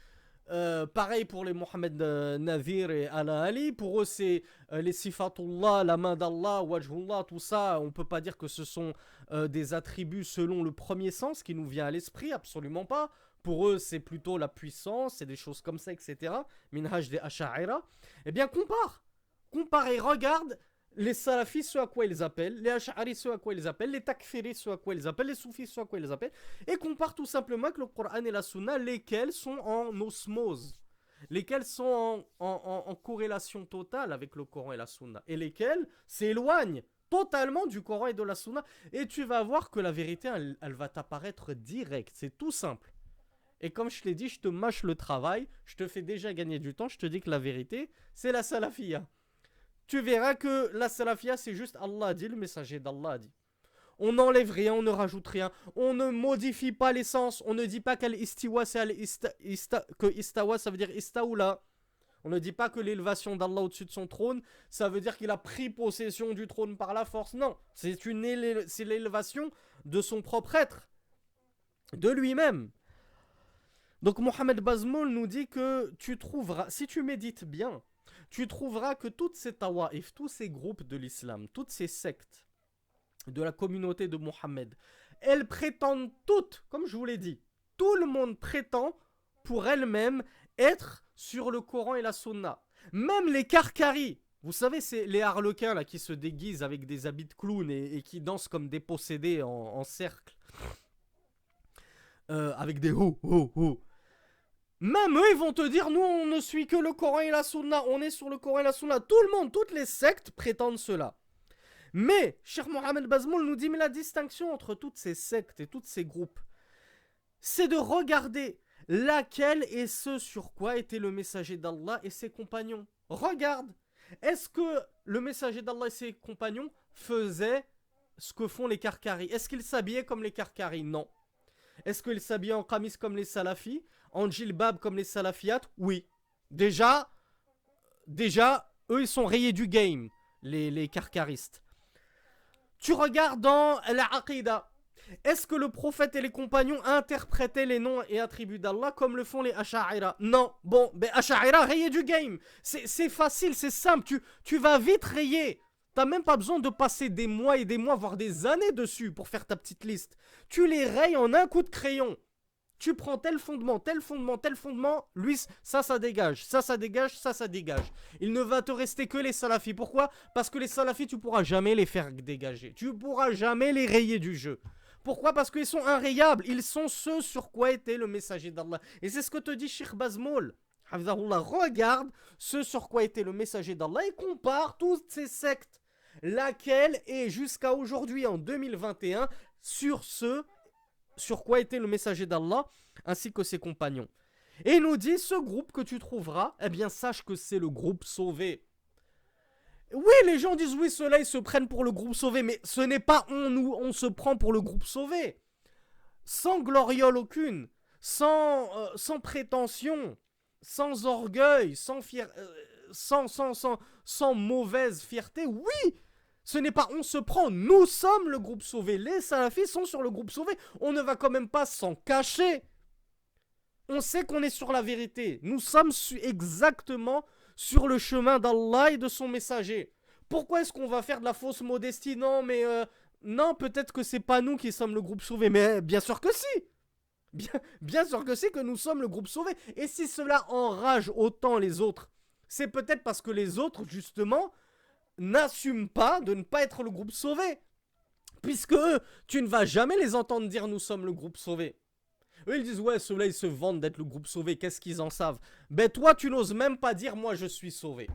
Pareil pour les Mohamed Navir et Alain Ali. Pour eux, c'est les sifatullah, la main d'Allah, wajhullah, tout ça. On ne peut pas dire que ce sont des attributs selon le premier sens qui nous vient à l'esprit, absolument pas. Pour eux, c'est plutôt la puissance, c'est des choses comme ça, etc. Minhaj des Ash'aira. Eh bien, compare et regarde les salafis, ceux à quoi ils appellent, les ash'ari, ceux à quoi ils appellent, les takfiris, ceux à quoi ils appellent, les soufis, ceux à quoi ils appellent, et compare tout simplement avec le Coran et la Sunna, lesquels sont en osmose, lesquels sont en corrélation totale avec le Coran et la Sunna, et lesquels s'éloignent totalement du Coran et de la Sunna, et tu vas voir que la vérité, elle va t'apparaître directe, c'est tout simple. Et comme je l'ai dit, je te mâche le travail, je te fais déjà gagner du temps, je te dis que la vérité, c'est la salafia. Tu verras que la salafia, c'est juste Allah dit, le messager d'Allah a dit. On n'enlève rien, on ne rajoute rien, on ne modifie pas l'essence, on ne dit pas qu'al-istiwa, c'est que istawa, ça veut dire istaoula. On ne dit pas que l'élévation d'Allah au-dessus de son trône, ça veut dire qu'il a pris possession du trône par la force. Non, c'est l'élévation de son propre être, de lui-même. Donc Mohamed Bazmoul nous dit que tu trouveras, si tu médites bien, tu trouveras que toutes ces tawaïf, tous ces groupes de l'islam, toutes ces sectes de la communauté de Mohammed, elles prétendent toutes, comme je vous l'ai dit, tout le monde prétend pour elles-mêmes être sur le Coran et la Sunna. Même les Karkaris, vous savez, c'est les harlequins là, qui se déguisent avec des habits de clown et qui dansent comme des possédés en cercle. Avec des ho ho ho. Même eux, ils vont te dire, nous, on ne suit que le Coran et la Sunna, on est sur le Coran et la Sunna. Tout le monde, toutes les sectes prétendent cela. Mais, Cheikh Mohamed Bazmoul nous dit, mais la distinction entre toutes ces sectes et tous ces groupes, c'est de regarder laquelle est ce sur quoi était le messager d'Allah et ses compagnons. Regarde, est-ce que le messager d'Allah et ses compagnons faisaient ce que font les Karkaris? Est-ce qu'ils s'habillaient comme les Karkaris? Non. Est-ce qu'ils s'habillaient en qamis comme les salafis? En djilbab comme les salafiates? Oui. Déjà, eux, ils sont rayés du game, les karkaristes. Tu regardes dans la aqida. Est-ce que le prophète et les compagnons interprétaient les noms et attributs d'Allah comme le font les Asha'ira? Non. Bon, ben Asha'ira, rayez du game. C'est facile, c'est simple. Tu vas vite rayer. T'as même pas besoin de passer des mois et des mois, voire des années dessus pour faire ta petite liste. Tu les rayes en un coup de crayon. Tu prends tel fondement, tel fondement, tel fondement, lui, ça dégage, ça dégage, ça dégage. Il ne va te rester que les salafis. Pourquoi? Parce que les salafis, tu pourras jamais les faire dégager. Tu pourras jamais les rayer du jeu. Pourquoi? Parce qu'ils sont inrayables. Ils sont ceux sur quoi était le messager d'Allah. Et c'est ce que te dit Cheikh Bazmoul. Regarde ce sur quoi était le messager d'Allah et compare toutes ces sectes. Laquelle est jusqu'à aujourd'hui, en 2021, sur quoi était le messager d'Allah, ainsi que ses compagnons. Et il nous dit, ce groupe que tu trouveras, eh bien sache que c'est le groupe sauvé. Oui, les gens disent, oui, ceux-là, ils se prennent pour le groupe sauvé, mais ce n'est pas on se prend pour le groupe sauvé. Sans gloriole aucune, sans prétention, sans orgueil, sans mauvaise fierté, oui. Ce n'est pas on se prend, nous sommes le groupe sauvé. Les salafis sont sur le groupe sauvé. On ne va quand même pas s'en cacher. On sait qu'on est sur la vérité. Nous sommes exactement sur le chemin d'Allah et de son messager. Pourquoi est-ce qu'on va faire de la fausse modestie? Non, mais non, peut-être que c'est pas nous qui sommes le groupe sauvé. Mais bien sûr que si. Bien sûr que si que nous sommes le groupe sauvé. Et si cela enrage autant les autres, c'est peut-être parce que les autres, justement, n'assument pas de ne pas être le groupe sauvé. Puisque eux, tu ne vas jamais les entendre dire nous sommes le groupe sauvé. Eux, ils disent ouais, ceux-là, ils se vantent d'être le groupe sauvé. Qu'est-ce qu'ils en savent? Ben toi, tu n'oses même pas dire moi, je suis sauvé.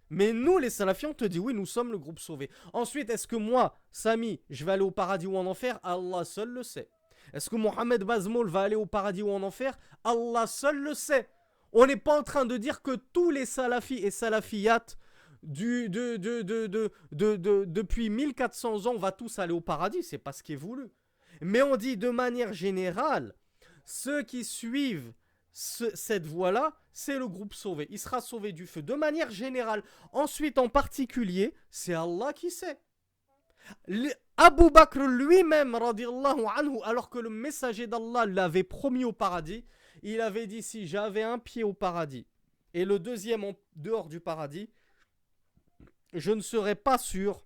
Mais nous, les salafis, on te dit oui, nous sommes le groupe sauvé. Ensuite, est-ce que moi, Sami, je vais aller au paradis ou en enfer? Allah seul le sait. Est-ce que Mohamed Bazmoul va aller au paradis ou en enfer? Allah seul le sait. On n'est pas en train de dire que tous les salafis et salafiyates depuis 1400 ans, on va tous aller au paradis, c'est pas ce qui est voulu. Mais on dit de manière générale, ceux qui suivent cette voie-là, c'est le groupe sauvé. Il sera sauvé du feu, de manière générale. Ensuite, en particulier, c'est Allah qui sait. Abu Bakr lui-même, radiallahu anhu, alors que le messager d'Allah l'avait promis au paradis, il avait dit si j'avais un pied au paradis et le deuxième en dehors du paradis, je ne serais pas sûr,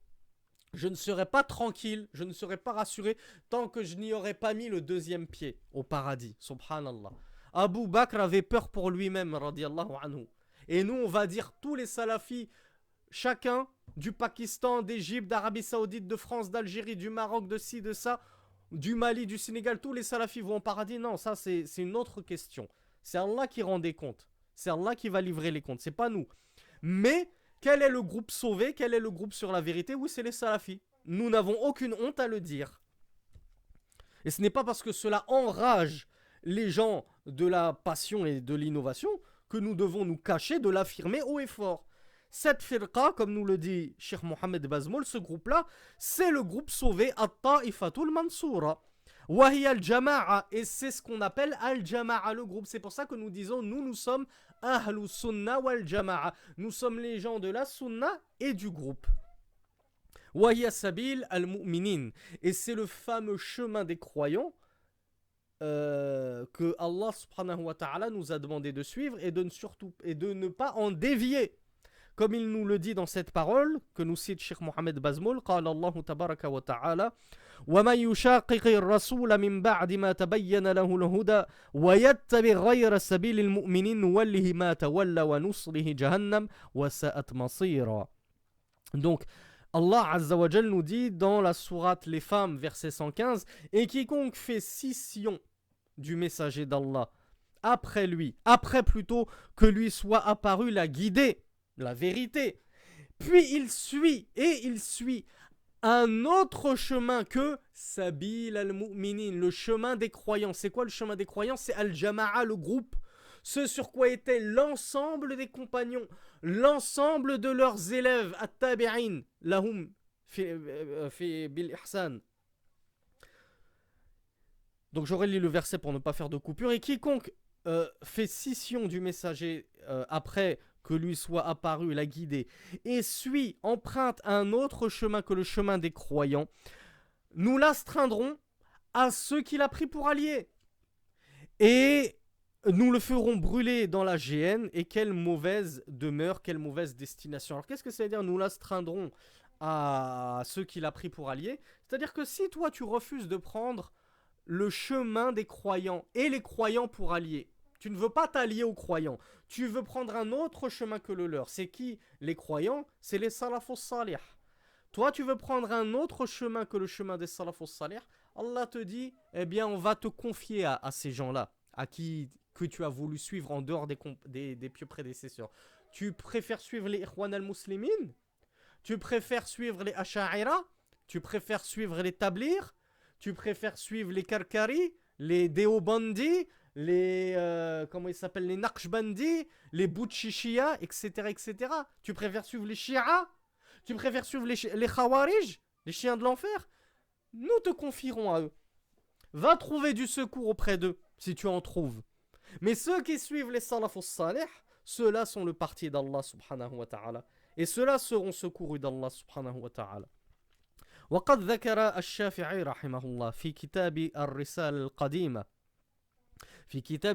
je ne serais pas tranquille, je ne serais pas rassuré tant que je n'y aurais pas mis le deuxième pied au paradis. Subhanallah. Abu Bakr avait peur pour lui-même, radiallahu anhu. Et nous, on va dire tous les salafis, chacun du Pakistan, d'Égypte, d'Arabie Saoudite, de France, d'Algérie, du Maroc, de ci, de ça, du Mali, du Sénégal, tous les salafis vont au paradis. Non, ça c'est une autre question. C'est Allah qui rend des comptes. C'est Allah qui va livrer les comptes, c'est pas nous. Mais quel est le groupe sauvé? Quel est le groupe sur la vérité? Oui, c'est les salafis. Nous n'avons aucune honte à le dire. Et ce n'est pas parce que cela enrage les gens de la passion et de l'innovation que nous devons nous cacher de l'affirmer haut et fort. Cette firqa, comme nous le dit Cheikh Mohamed Bazmoul, ce groupe-là, c'est le groupe sauvé At-Ta'ifatul Mansoura. Wahiya al-Jama'a, et c'est ce qu'on appelle al-Jama'a, le groupe. C'est pour ça que nous disons, nous sommes Ahlus Sunna wal Jama'a. Nous sommes les gens de la Sunna et du groupe. Wahiya Sabil al-Mu'minin, et c'est le fameux chemin des croyants que Allah subhanahu wa ta'ala nous a demandé de suivre et de ne pas en dévier. Comme il nous le dit dans cette parole que nous cite Cheikh Mohamed Bazmoul, قال الله تبارك وتعالى ومن يشاقق الرسول من بعد ما تبين له الهدى ويتبع غير سبيل المؤمنين نوله ما تولى ونصله جهنم وساءت مصيرا. Donc Allah Azza wa Jal nous dit dans la sourate Les Femmes, verset 115, et quiconque fait scission du messager d'Allah après plutôt que lui soit apparu la guidée, la vérité, puis il suit un autre chemin que Sabil al-Mu'minin, le chemin des croyants. C'est quoi le chemin des croyants? C'est Al-Jama'a, le groupe. Ce sur quoi était l'ensemble des compagnons, l'ensemble de leurs élèves, At-Tabi'in, lahum fi bil ihsan. Donc j'aurais lu le verset pour ne pas faire de coupure. Et quiconque fait scission du messager après que lui soit apparu la guidée et emprunte un autre chemin que le chemin des croyants, nous l'astreindrons à ceux qu'il a pris pour alliés. Et nous le ferons brûler dans la géhenne, et quelle mauvaise demeure, quelle mauvaise destination. Alors qu'est-ce que ça veut dire? Nous l'astreindrons à ceux qu'il a pris pour alliés. C'est-à-dire que si toi tu refuses de prendre le chemin des croyants et les croyants pour alliés, tu ne veux pas t'allier aux croyants, tu veux prendre un autre chemin que le leur. C'est qui les croyants? C'est les salafus salih. Toi tu veux prendre un autre chemin que le chemin des salafus salih. Allah te dit, eh bien on va te confier à ces gens-là, à qui que tu as voulu suivre en dehors des pieux prédécesseurs. Tu préfères suivre les Ikhwan al-Muslimin? Tu préfères suivre les Asha'ira? Tu préfères suivre les Tablir? Tu préfères suivre les Karkari? Les Deobandi? Les comment ils s'appellent, les Naqshbandi? Les Boutchichia, etc., etc. Tu préfères suivre les Shia? Tu préfères suivre les Khawarij? Les chiens de l'enfer? Nous te confierons à eux. Va trouver du secours auprès d'eux, si tu en trouves. Mais ceux qui suivent les salafus salih, ceux-là sont le parti d'Allah subhanahu wa ta'ala. Et ceux-là seront secourus d'Allah subhanahu wa ta'ala. وقد ذكر الشافعي رحمه الله في كتاب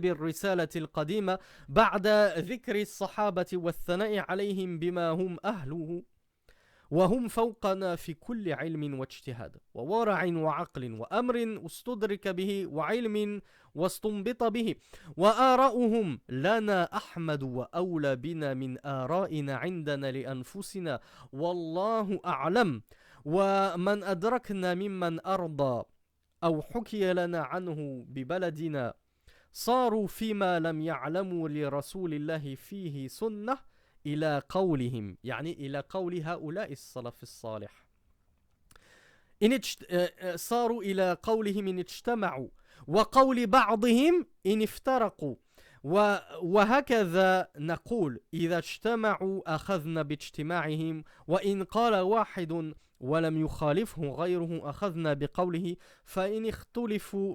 الرسالة القديمة بعد ذكر الصحابة والثناء عليهم بما هم أهله وهم فوقنا في كل علم واجتهاد وورع وعقل وأمر استدرك به وعلم واستنبط به وآراؤهم لنا أحمد وأولى بنا من آرائنا عندنا لأنفسنا والله أعلم ومن أدركنا ممن أرضى أو حكي لنا عنه ببلدنا صاروا فيما لم يعلموا لرسول الله فيه سنة إلى قولهم يعني إلى قول هؤلاء السلف الصالح صاروا إلى قولهم إن اجتمعوا وقول بعضهم إن افترقوا وهكذا نقول إذا اجتمعوا أخذنا باجتماعهم وإن قال واحد ولم يخالفه غيره أخذنا بقوله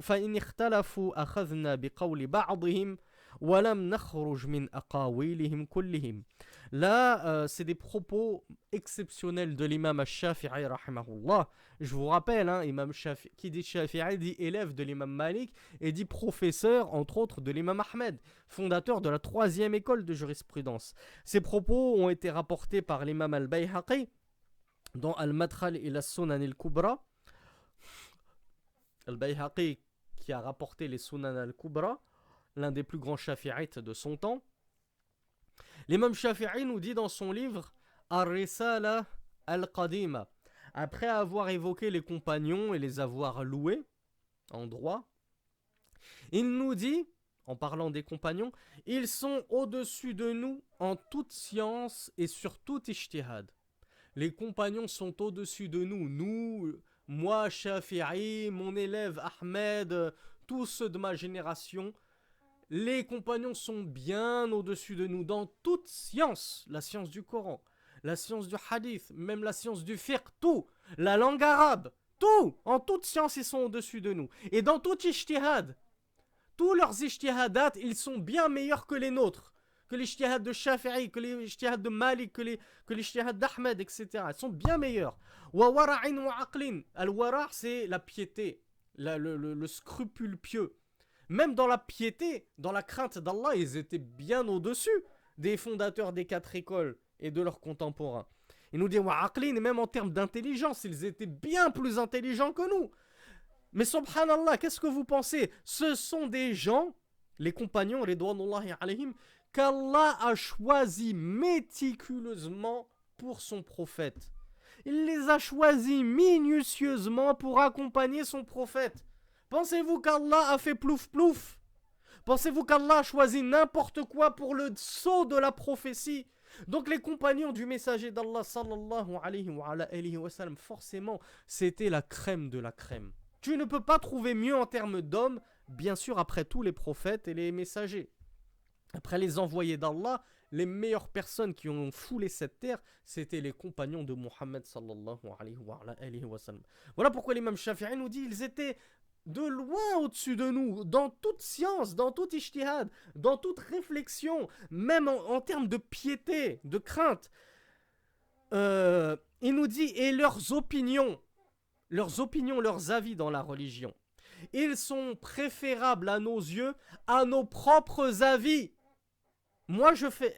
فإن اختلفوا أخذنا بقول بعضهم ولم نخرج من أقاويلهم كلهم. Là, c'est des propos exceptionnels de l'imam al-Shafi'i rahimahullah. Je vous rappelle, imam Shafi'i, qui dit Shafi'i dit élève de l'imam Malik et dit professeur, entre autres, de l'imam Ahmed, fondateur de la 3e école de jurisprudence. Ces propos ont été rapportés par l'imam al-Bayhaqi dans Al-Madkhal ila Sunan al-Kubra. Al-Bayhaqi qui a rapporté les Sunan al-Kubra, l'un des plus grands shafi'ites de son temps. L'imam Shafi'i nous dit dans son livre Ar-Risala al-Qadima, après avoir évoqué les compagnons et les avoir loués en droit, il nous dit, en parlant des compagnons, ils sont au-dessus de nous en toute science et sur tout ijtihad. Les compagnons sont au-dessus de nous, moi Shafi'i, mon élève Ahmed, tous ceux de ma génération. Les compagnons sont bien au-dessus de nous dans toute science, la science du Coran, la science du hadith, même la science du fiqh, tout, la langue arabe, tout, en toute science ils sont au-dessus de nous. Et dans tout ijtihad, tous leurs ijtihadat, ils sont bien meilleurs que les nôtres, que les ijtihad de Shafi'i, que les ijtihad de Malik, que les ijtihad d'Ahmed, etc. Ils sont bien meilleurs. Wa wara'in wa aqlin. Al-wara' c'est la piété, le scrupule pieux. Même dans la piété, dans la crainte d'Allah, ils étaient bien au-dessus des fondateurs des 4 écoles et de leurs contemporains. Il nous dit, wa'aqlin, même en termes d'intelligence, ils étaient bien plus intelligents que nous. Mais subhanallah, qu'est-ce que vous pensez? Ce sont des gens, les compagnons, ridwanullahi alayhim, qu'Allah a choisi méticuleusement pour son prophète. Il les a choisis minutieusement pour accompagner son prophète. Pensez-vous qu'Allah a fait plouf plouf? Pensez-vous qu'Allah a choisi n'importe quoi pour le sceau de la prophétie? Donc les compagnons du messager d'Allah sallallahu alayhi wa sallam, forcément, c'était la crème de la crème. Tu ne peux pas trouver mieux en termes d'hommes, bien sûr, après tous les prophètes et les messagers. Après les envoyés d'Allah, les meilleures personnes qui ont foulé cette terre, c'était les compagnons de Muhammad sallallahu alayhi wa sallam. Voilà pourquoi l'imam Shafi'i nous dit, ils étaient de loin au-dessus de nous, dans toute science, dans tout ijtihad, dans toute réflexion, même en termes de piété, de crainte. Il nous dit, et leurs opinions, leurs avis dans la religion. ils sont préférables à nos yeux à nos propres avis. Moi,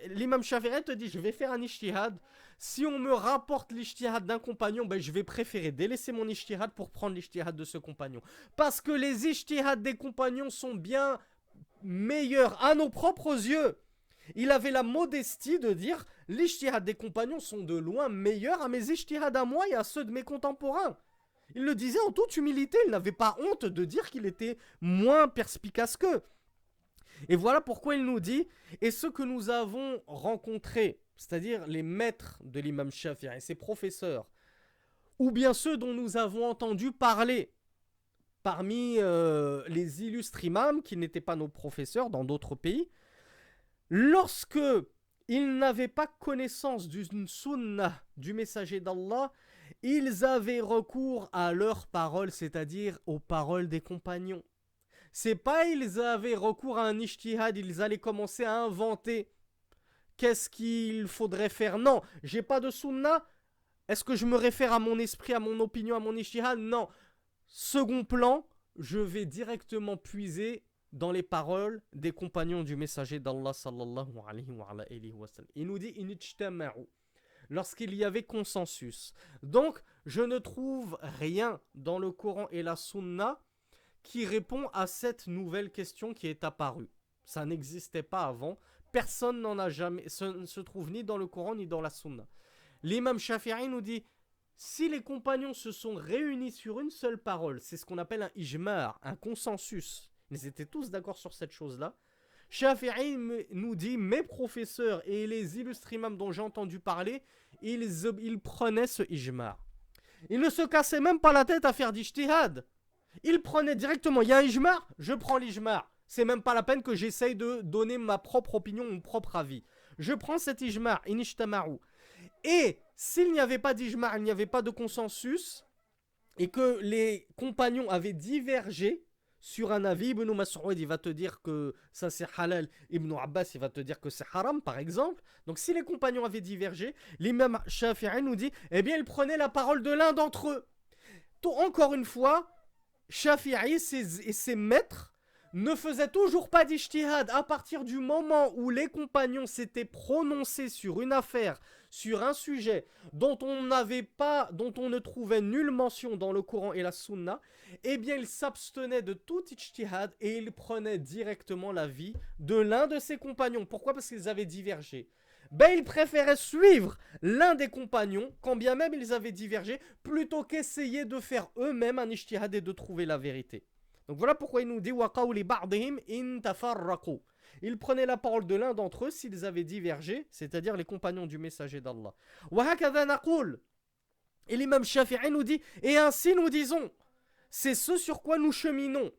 l'imam Shafi'i te dit, je vais faire un ijtihad. Si on me rapporte l'ijtihad d'un compagnon, ben, je vais préférer délaisser mon ijtihad pour prendre l'ijtihad de ce compagnon. Parce que les ijtihads des compagnons sont bien meilleurs à nos propres yeux. Il avait la modestie de dire, l'ijtihad des compagnons sont de loin meilleurs à mes ijtihads à moi et à ceux de mes contemporains. Il le disait en toute humilité, il n'avait pas honte de dire qu'il était moins perspicace qu'eux. Et voilà pourquoi il nous dit, et ceux que nous avons rencontrés, c'est-à-dire les maîtres de l'imam Shafi'i, ses professeurs, ou bien ceux dont nous avons entendu parler, parmi les illustres imams qui n'étaient pas nos professeurs dans d'autres pays, lorsque ils n'avaient pas connaissance d'une sunnah du messager d'Allah, ils avaient recours à leurs paroles, c'est-à-dire aux paroles des compagnons. C'est pas ils avaient recours à un ijtihad, ils allaient commencer à inventer qu'est-ce qu'il faudrait faire. Non, j'ai pas de sunnah. Est-ce que je me réfère à mon esprit, à mon opinion, à mon ijtihad? Non. Second plan, je vais directement puiser dans les paroles des compagnons du messager d'Allah sallallahu alayhi wa sallam. Il nous dit in ijtama'u, lorsqu'il y avait consensus. Donc, je ne trouve rien dans le Coran et la Sunna qui répond à cette nouvelle question qui est apparue. Ça n'existait pas avant. Personne n'en a jamais. Ça ne se trouve ni dans le Coran ni dans la Sunna. L'imam Shafi'i nous dit, si les compagnons se sont réunis sur une seule parole, c'est ce qu'on appelle un ijma', un consensus. Ils étaient tous d'accord sur cette chose-là. Shafi'i nous dit, mes professeurs et les illustres imams dont j'ai entendu parler, ils prenaient ce ijma'. Ils ne se cassaient même pas la tête à faire d'ijtihad. Ils prenaient directement, il y a un ijma', je prends l'ijma'. C'est même pas la peine que j'essaye de donner ma propre opinion, mon propre avis. Je prends cet ijma', inishtama'u. Et s'il n'y avait pas d'ijma', il n'y avait pas de consensus, et que les compagnons avaient divergé sur un avis, Ibn Mas'ud il va te dire que ça c'est halal, Ibn Abbas il va te dire que c'est haram par exemple. Donc si les compagnons avaient divergé, l'imam Shafi'i nous dit, eh bien ils prenaient la parole de l'un d'entre eux. Encore une fois, Shafi'i et ses maîtres ne faisaient toujours pas d'ijtihad à partir du moment où les compagnons s'étaient prononcés sur une affaire, sur un sujet dont on ne trouvait nulle mention dans le Coran et la Sunna. Eh bien ils s'abstenaient de tout ijtihad et ils prenaient directement l'avis de l'un de ses compagnons. Pourquoi? Parce qu'ils avaient divergé. Ben, ils préféraient suivre l'un des compagnons, quand bien même ils avaient divergé, plutôt qu'essayer de faire eux-mêmes un ijtihad et de trouver la vérité. Donc voilà pourquoi il nous dit wa qawli ba'dihim in tafarraqu. Ils prenaient la parole de l'un d'entre eux s'ils avaient divergé, c'est-à-dire les compagnons du messager d'Allah. Wa hakadha naqul. Et l'imam Shafi'i nous dit, et ainsi nous disons, c'est ce sur quoi nous cheminons.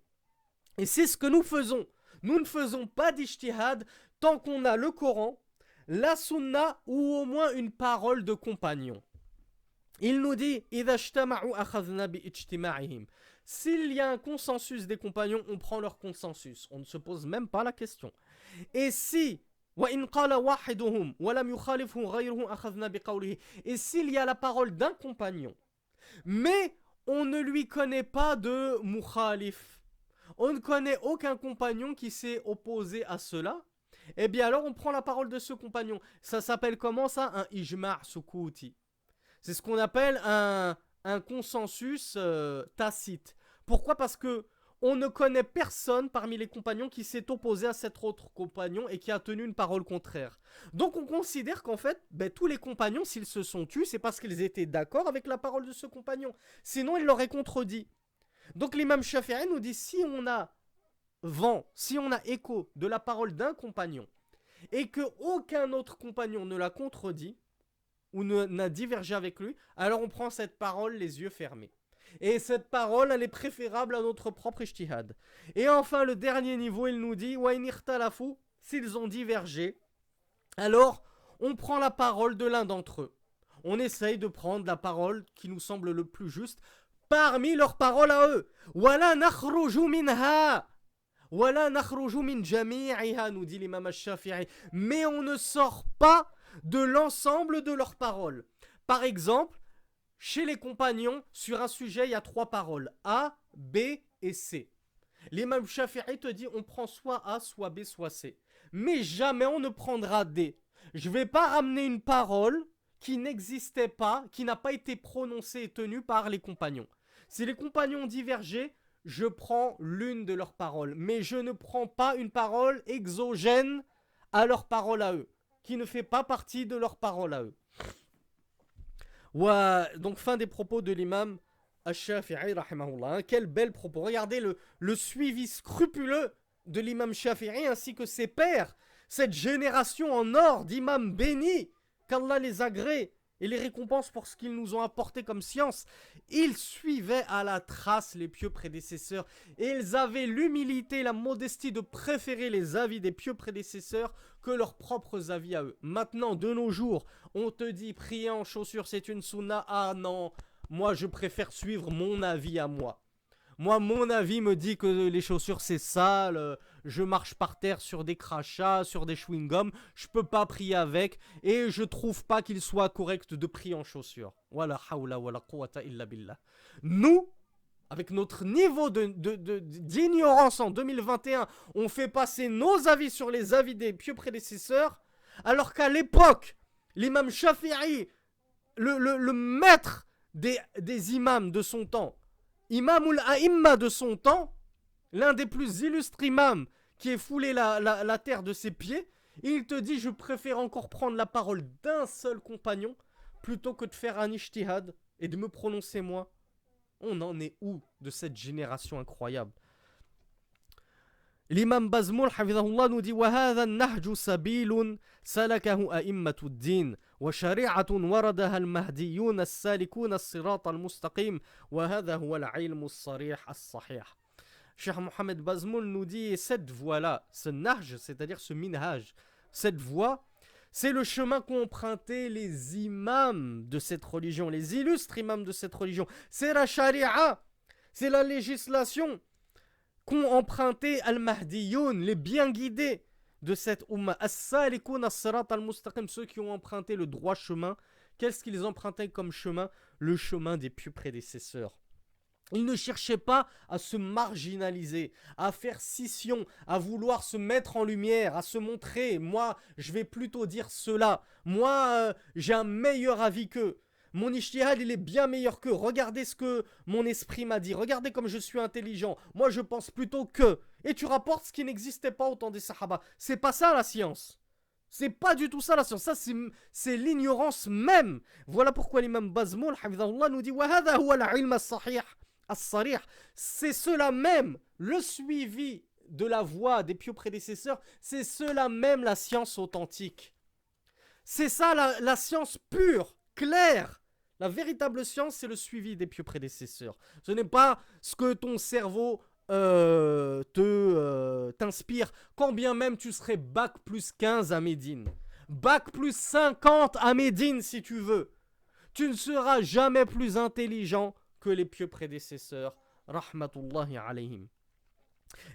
Et c'est ce que nous faisons. Nous ne faisons pas d'ijtihad tant qu'on a le Coran, la sunna ou au moins une parole de compagnon. Il nous dit s'il y a un consensus des compagnons, on prend leur consensus. On ne se pose même pas la question. Et si et s'il y a la parole d'un compagnon, mais on ne lui connaît pas de mukhalif, on ne connaît aucun compagnon qui s'est opposé à cela, eh bien alors on prend la parole de ce compagnon. Ça s'appelle comment ça? Un ijma' sukuti. C'est ce qu'on appelle un consensus tacite. Pourquoi? Parce que on ne connaît personne parmi les compagnons qui s'est opposé à cet autre compagnon et qui a tenu une parole contraire. Donc on considère qu'en fait, tous les compagnons, s'ils se sont tus, c'est parce qu'ils étaient d'accord avec la parole de ce compagnon. Sinon, ils l'auraient contredit. Donc l'imam Shafi'i nous dit, si on a vent, si on a écho de la parole d'un compagnon et que aucun autre compagnon ne l'a contredit ou n'a divergé avec lui, alors on prend cette parole les yeux fermés. Et cette parole, elle est préférable à notre propre ijtihad. Et enfin, le dernier niveau, il nous dit wa in ikhtalafu, s'ils ont divergé, alors on prend la parole de l'un d'entre eux. On essaye de prendre la parole qui nous semble le plus juste parmi leurs paroles à eux. Wala nakhruju minha. Wala nakhruju min jami'iha, nous dit l'imam al-Shafi'i. Mais on ne sort pas de l'ensemble de leurs paroles. Par exemple, chez les compagnons, sur un sujet, il y a 3 paroles. A, B et C. L'imam Shafi'i te dit on prend soit A, soit B, soit C. Mais jamais on ne prendra D. Je ne vais pas ramener une parole qui n'existait pas, qui n'a pas été prononcée et tenue par les compagnons. Si les compagnons ont divergé, je prends l'une de leurs paroles. Mais je ne prends pas une parole exogène à leur parole à eux, qui ne fait pas partie de leur parole à eux. Ouais, donc fin des propos de l'imam Ash-Shafi'i, rahimahullah. Quel bel propos. Regardez le suivi scrupuleux de l'imam Shafi'i ainsi que ses pairs. Cette génération en or d'imams bénis, qu'Allah les agrée et les récompense pour ce qu'ils nous ont apporté comme science. Ils suivaient à la trace les pieux prédécesseurs et ils avaient l'humilité et la modestie de préférer les avis des pieux prédécesseurs que leurs propres avis à eux. Maintenant, de nos jours, on te dit prier en chaussures c'est une sunna. Ah non, moi je préfère suivre mon avis à moi. Moi, mon avis me dit que les chaussures c'est sale, je marche par terre sur des crachats, sur des chewing-gums, je peux pas prier avec et je trouve pas qu'il soit correct de prier en chaussures. Wala hawla wala quwwata illa billah. Nous, avec notre niveau d'ignorance en 2021, on fait passer nos avis sur les avis des pieux prédécesseurs, alors qu'à l'époque, l'imam Shafi'i, le maître des imams de son temps, Imamul A'imma de son temps, l'un des plus illustres imams qui ait foulé la terre de ses pieds, il te dit je préfère encore prendre la parole d'un seul compagnon plutôt que de faire un ijtihad et de me prononcer moi. On en est où de cette génération incroyable? L'imam Bazmoul hafidhahullah nous dit وَهَذَا النَّهْجُ سَبِيلٌ سَلَكَهُ أَئِمَّةُ الدِّينِ وَشَرِيعَةٌ وَرَدَهَا الْمَهْدِيُّونَ السَّالِكُونَ الصِّرَاطَ الْمُسْتَقِيمِ وَهَذَا هُوَ الْعِلْمُ الصَّرِيحُ الصَّحِيحُ. Cheikh Mohamed Bazmoul nous dit cette voie-là, ce nahj, c'est-à-dire ce minhaj, cette voie, c'est le chemin qu'ont emprunté les imams de cette religion, les illustres imams de cette religion. C'est la charia, c'est la législation qu'ont emprunté al-Mahdiyoun, les bien guidés de cette umma. As-salikun as-sirat al-mustaqim, ceux qui ont emprunté le droit chemin. Qu'est-ce qu'ils empruntaient comme chemin? Le chemin des pieux prédécesseurs. Ils ne cherchaient pas à se marginaliser, à faire scission, à vouloir se mettre en lumière, à se montrer. Moi, je vais plutôt dire cela. Moi, j'ai un meilleur avis qu'eux. Mon ijtihad, il est bien meilleur qu'eux. Regardez ce que mon esprit m'a dit. Regardez comme je suis intelligent. Moi, je pense plutôt que. Et tu rapportes ce qui n'existait pas au temps des Sahaba. C'est pas ça la science. C'est pas du tout ça la science. Ça, c'est l'ignorance même. Voilà pourquoi l'imam Bazmoul, hafidhahullah, nous dit وَهَذَا هُوَ الْعِلْمَ الصَّحِيحُ الصَّرِيحُ. C'est cela même, le suivi de la voie des pieux prédécesseurs, c'est cela même la science authentique. C'est ça la science pure, claire. La véritable science, c'est le suivi des pieux prédécesseurs. Ce n'est pas ce que ton cerveau t'inspire, quand bien même tu serais bac plus 15 à Médine. Bac plus 50 à Médine si tu veux. Tu ne seras jamais plus intelligent que les pieux prédécesseurs. Rahmatullahi alayhim.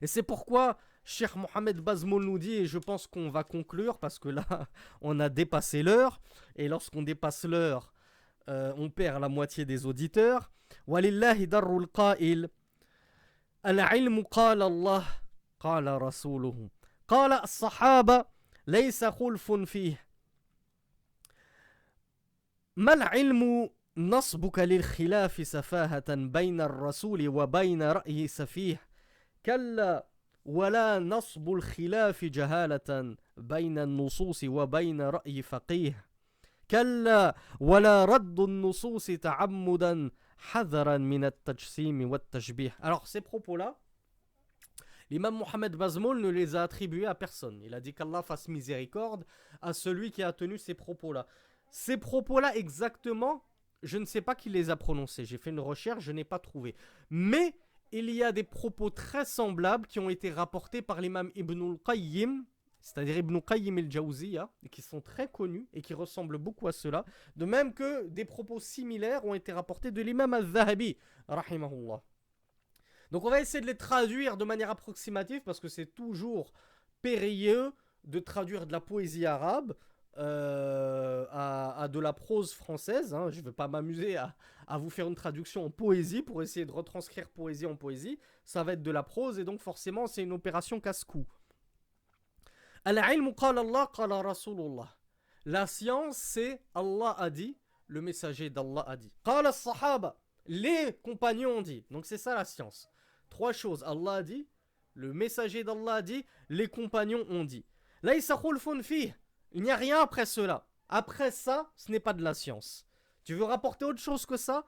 Et c'est pourquoi Cheikh Mohamed Bazmoul nous dit, et je pense qu'on va conclure, parce que là, on a dépassé l'heure, et lorsqu'on dépasse l'heure, on perd la moitié des auditeurs. Walillahi darrul qa'il. Al-ilmu qala Allah, qala rasuluhu. Qala as-sahaba, laysa khulfun fih. Ma al-ilmu نصبك للخلاف سفاهة بين الرسول وبين رأي سفيه كلا ولا نصب الخلاف جهالة بين النصوص وبين رأي فقيه كلا ولا رد النصوص تعمدا حذرا من التجسيم والتشبيه. Alors ces propos-là, l'imam Mohamed Bazmoul ne les a attribués à personne. Il a dit qu'Allah fasse miséricorde à celui qui a tenu ces propos-là. Ces propos-là exactement, je ne sais pas qui les a prononcés. J'ai fait une recherche, je n'ai pas trouvé. Mais il y a des propos très semblables qui ont été rapportés par l'imam Ibn al-Qayyim, c'est-à-dire Ibn Qayyim al-Jawziyya, qui sont très connus et qui ressemblent beaucoup à cela. De même que des propos similaires ont été rapportés de l'imam al-Zahabi, rahimahullah. Donc on va essayer de les traduire de manière approximative parce que c'est toujours périlleux de traduire de la poésie arabe. à de la prose française. Hein. Je ne vais pas m'amuser à vous faire une traduction en poésie pour essayer de retranscrire poésie en poésie. Ça va être de la prose et donc forcément c'est une opération casse-cou. Al-ilm qala Allah qala Rasulullah. La science c'est Allah a dit, le messager d'Allah a dit. Qala as-sahaba. Les compagnons ont dit. Donc c'est ça la science. Trois choses. Allah a dit, le messager d'Allah a dit, les compagnons ont dit. Laysa khulfun fih. Il n'y a rien après cela. Après ça, ce n'est pas de la science. Tu veux rapporter autre chose que ça?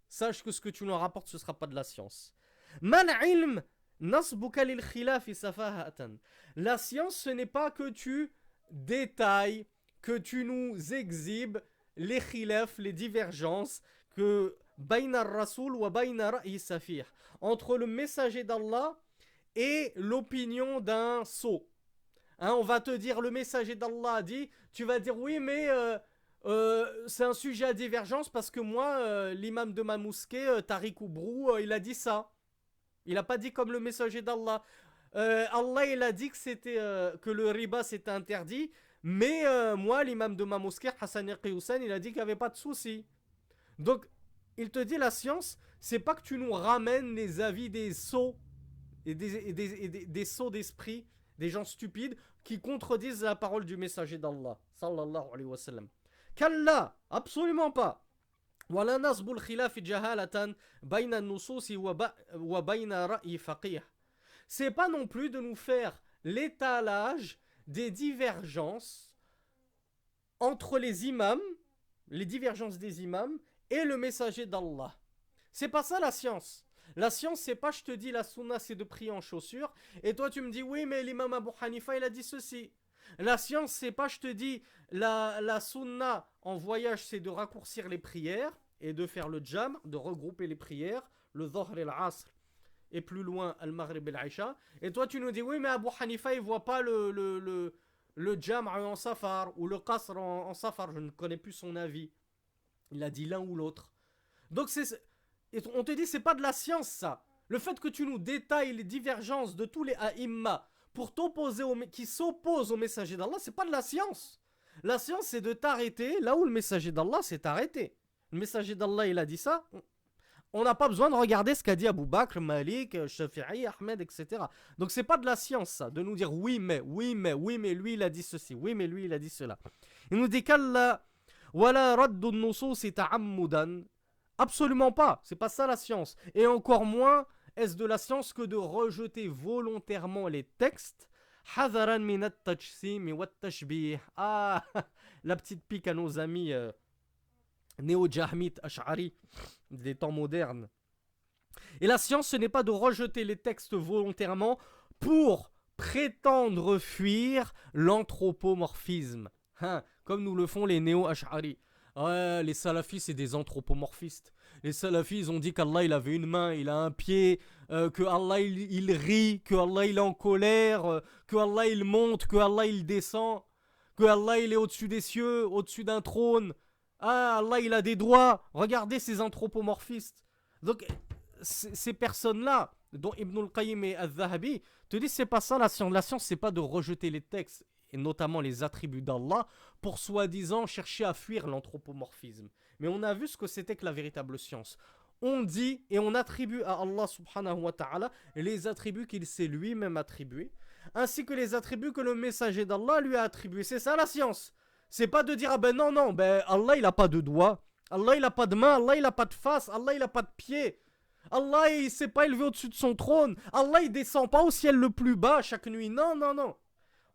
Sache que ce que tu nous rapportes, ce ne sera pas de la science. Man ilm nasbuka lil khilafi safahatan. La science, ce n'est pas que tu détailles, que tu nous exhibes les khilaf, les divergences, que bayna ar-rasoul wa bayna ra'yi safih. Entre le messager d'Allah et l'opinion d'un sot. Hein, on va te dire le messager d'Allah a dit, tu vas dire oui mais c'est un sujet à divergence parce que moi l'imam de ma mosquée Tariq Oubrou il a dit ça. Il n'a pas dit comme le messager d'Allah. Allah il a dit que c'était que le riba c'était interdit, mais moi l'imam de ma mosquée Hassan Hussein il a dit qu'il n'y avait pas de souci. Donc il te dit la science c'est pas que tu nous ramènes les avis des sots et des sots d'esprit, des gens stupides qui contredisent la parole du messager d'Allah sallallahu alayhi wa sallam. Kalla, absolument pas. Wala nasbul khilaf jahalatan bayna an-nusus wa bayna ra'yi faqih. C'est pas non plus de nous faire l'étalage des divergences entre les imams, les divergences des imams et le messager d'Allah. C'est pas ça la science. La science, c'est pas je te dis la sunna c'est de prier en chaussures et toi tu me dis oui mais l'imam Abu Hanifa il a dit ceci. La science, c'est pas je te dis la sunna en voyage c'est de raccourcir les prières et de faire le jam, de regrouper les prières, le dhuhr et l'asr et plus loin al-maghrib et l'isha. Et toi tu nous dis oui mais Abu Hanifa il voit pas le jam en safar ou le qasr en safar, je ne connais plus son avis. Il a dit l'un ou l'autre. Donc et on te dit c'est pas de la science ça. Le fait que tu nous détailles les divergences de tous les a'imma pour t'opposer qui s'opposent au messager d'Allah, c'est pas de la science. La science c'est de t'arrêter là où le messager d'Allah s'est arrêté. Le messager d'Allah il a dit ça. On n'a pas besoin de regarder ce qu'a dit Abu Bakr, Malik, Shafi'i, Ahmed, etc. Donc c'est pas de la science ça, de nous dire oui mais lui il a dit ceci, oui mais lui il a dit cela. Il nous dit qu'Allah wala raddu an-nusus ta'ammudan. Absolument pas, c'est pas ça la science. Et encore moins est-ce de la science que de rejeter volontairement les textes. Hadaran min at-tajsim wa at-tashbih. Ah, la petite pique à nos amis néo-jahmites ash'ari des temps modernes. Et la science ce n'est pas de rejeter les textes volontairement pour prétendre fuir l'anthropomorphisme. Hein, comme nous le font les néo-ash'ari. Ouais, les salafis c'est des anthropomorphistes. Les salafis ils ont dit qu'Allah il avait une main, il a un pied, que Allah il rit, que Allah il est en colère, que Allah il monte, que Allah il descend, que Allah il est au-dessus des cieux, au-dessus d'un trône. Ah, Allah il a des doigts. Regardez ces anthropomorphistes. Donc ces personnes-là, dont Ibn al-Qayyim et al-Zahabi, te disent c'est pas ça la science. La science c'est pas de rejeter les textes et notamment les attributs d'Allah, pour soi-disant chercher à fuir l'anthropomorphisme. Mais on a vu ce que c'était que la véritable science. On dit et on attribue à Allah subhanahu wa ta'ala les attributs qu'il s'est lui-même attribués, ainsi que les attributs que le messager d'Allah lui a attribués. C'est ça la science. C'est pas de dire ah ben non, ben Allah il a pas de doigts, Allah il a pas de main, Allah il a pas de face, Allah il a pas de pied. Allah il s'est pas élevé au-dessus de son trône. Allah il descend pas au ciel le plus bas chaque nuit. Non.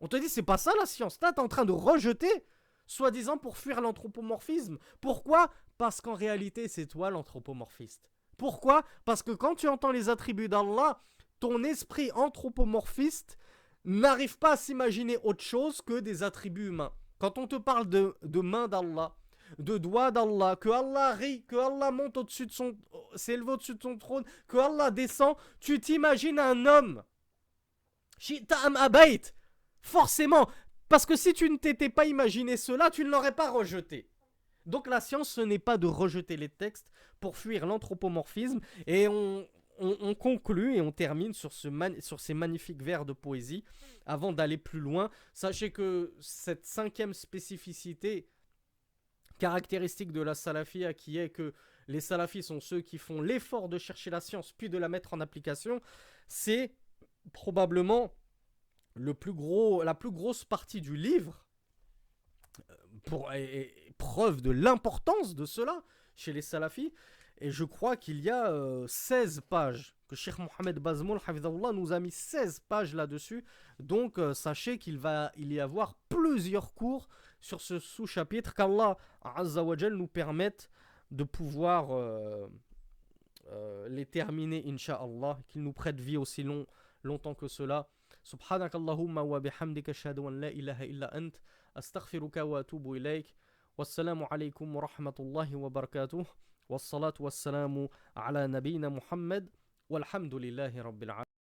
On te dit c'est pas ça la science. Là t'es en train de rejeter, soi-disant pour fuir l'anthropomorphisme. Pourquoi? Parce qu'en réalité c'est toi l'anthropomorphiste. Pourquoi? Parce que quand tu entends les attributs d'Allah, ton esprit anthropomorphiste n'arrive pas à s'imaginer autre chose que des attributs humains. Quand on te parle de main d'Allah, de doigts d'Allah, que Allah rit, que Allah monte au-dessus de s'élève au-dessus de son trône, que Allah descend, tu t'imagines un homme. Shi'ta am abayt. Forcément, parce que si tu ne t'étais pas imaginé cela, tu ne l'aurais pas rejeté. Donc la science, ce n'est pas de rejeter les textes pour fuir l'anthropomorphisme. Et on on conclut et on termine sur, sur ces magnifiques vers de poésie. Avant d'aller plus loin, sachez que cette cinquième spécificité caractéristique de la salafia, qui est que les salafis sont ceux qui font l'effort de chercher la science puis de la mettre en application, c'est probablement la plus grosse partie du livre, preuve de l'importance de cela chez les salafis. Et je crois qu'il y a 16 pages, que Cheikh Mohamed Bazmoul nous a mis 16 pages là-dessus. Donc sachez qu'il va y avoir plusieurs cours sur ce sous-chapitre, qu'Allah Azza wa Jal nous permette de pouvoir les terminer, Inch'Allah, qu'il nous prête vie aussi longtemps que cela. Subhanakallahumma wa bihamdika ashhadu an la ilaha illa ant astaghfiruka wa atubu ilayk. Wassalamu alaykum wa rahmatullahi wa barakatuh. Wassalatu wassalamu ala nabina Muhammad walhamdulillahi rabbil alamin.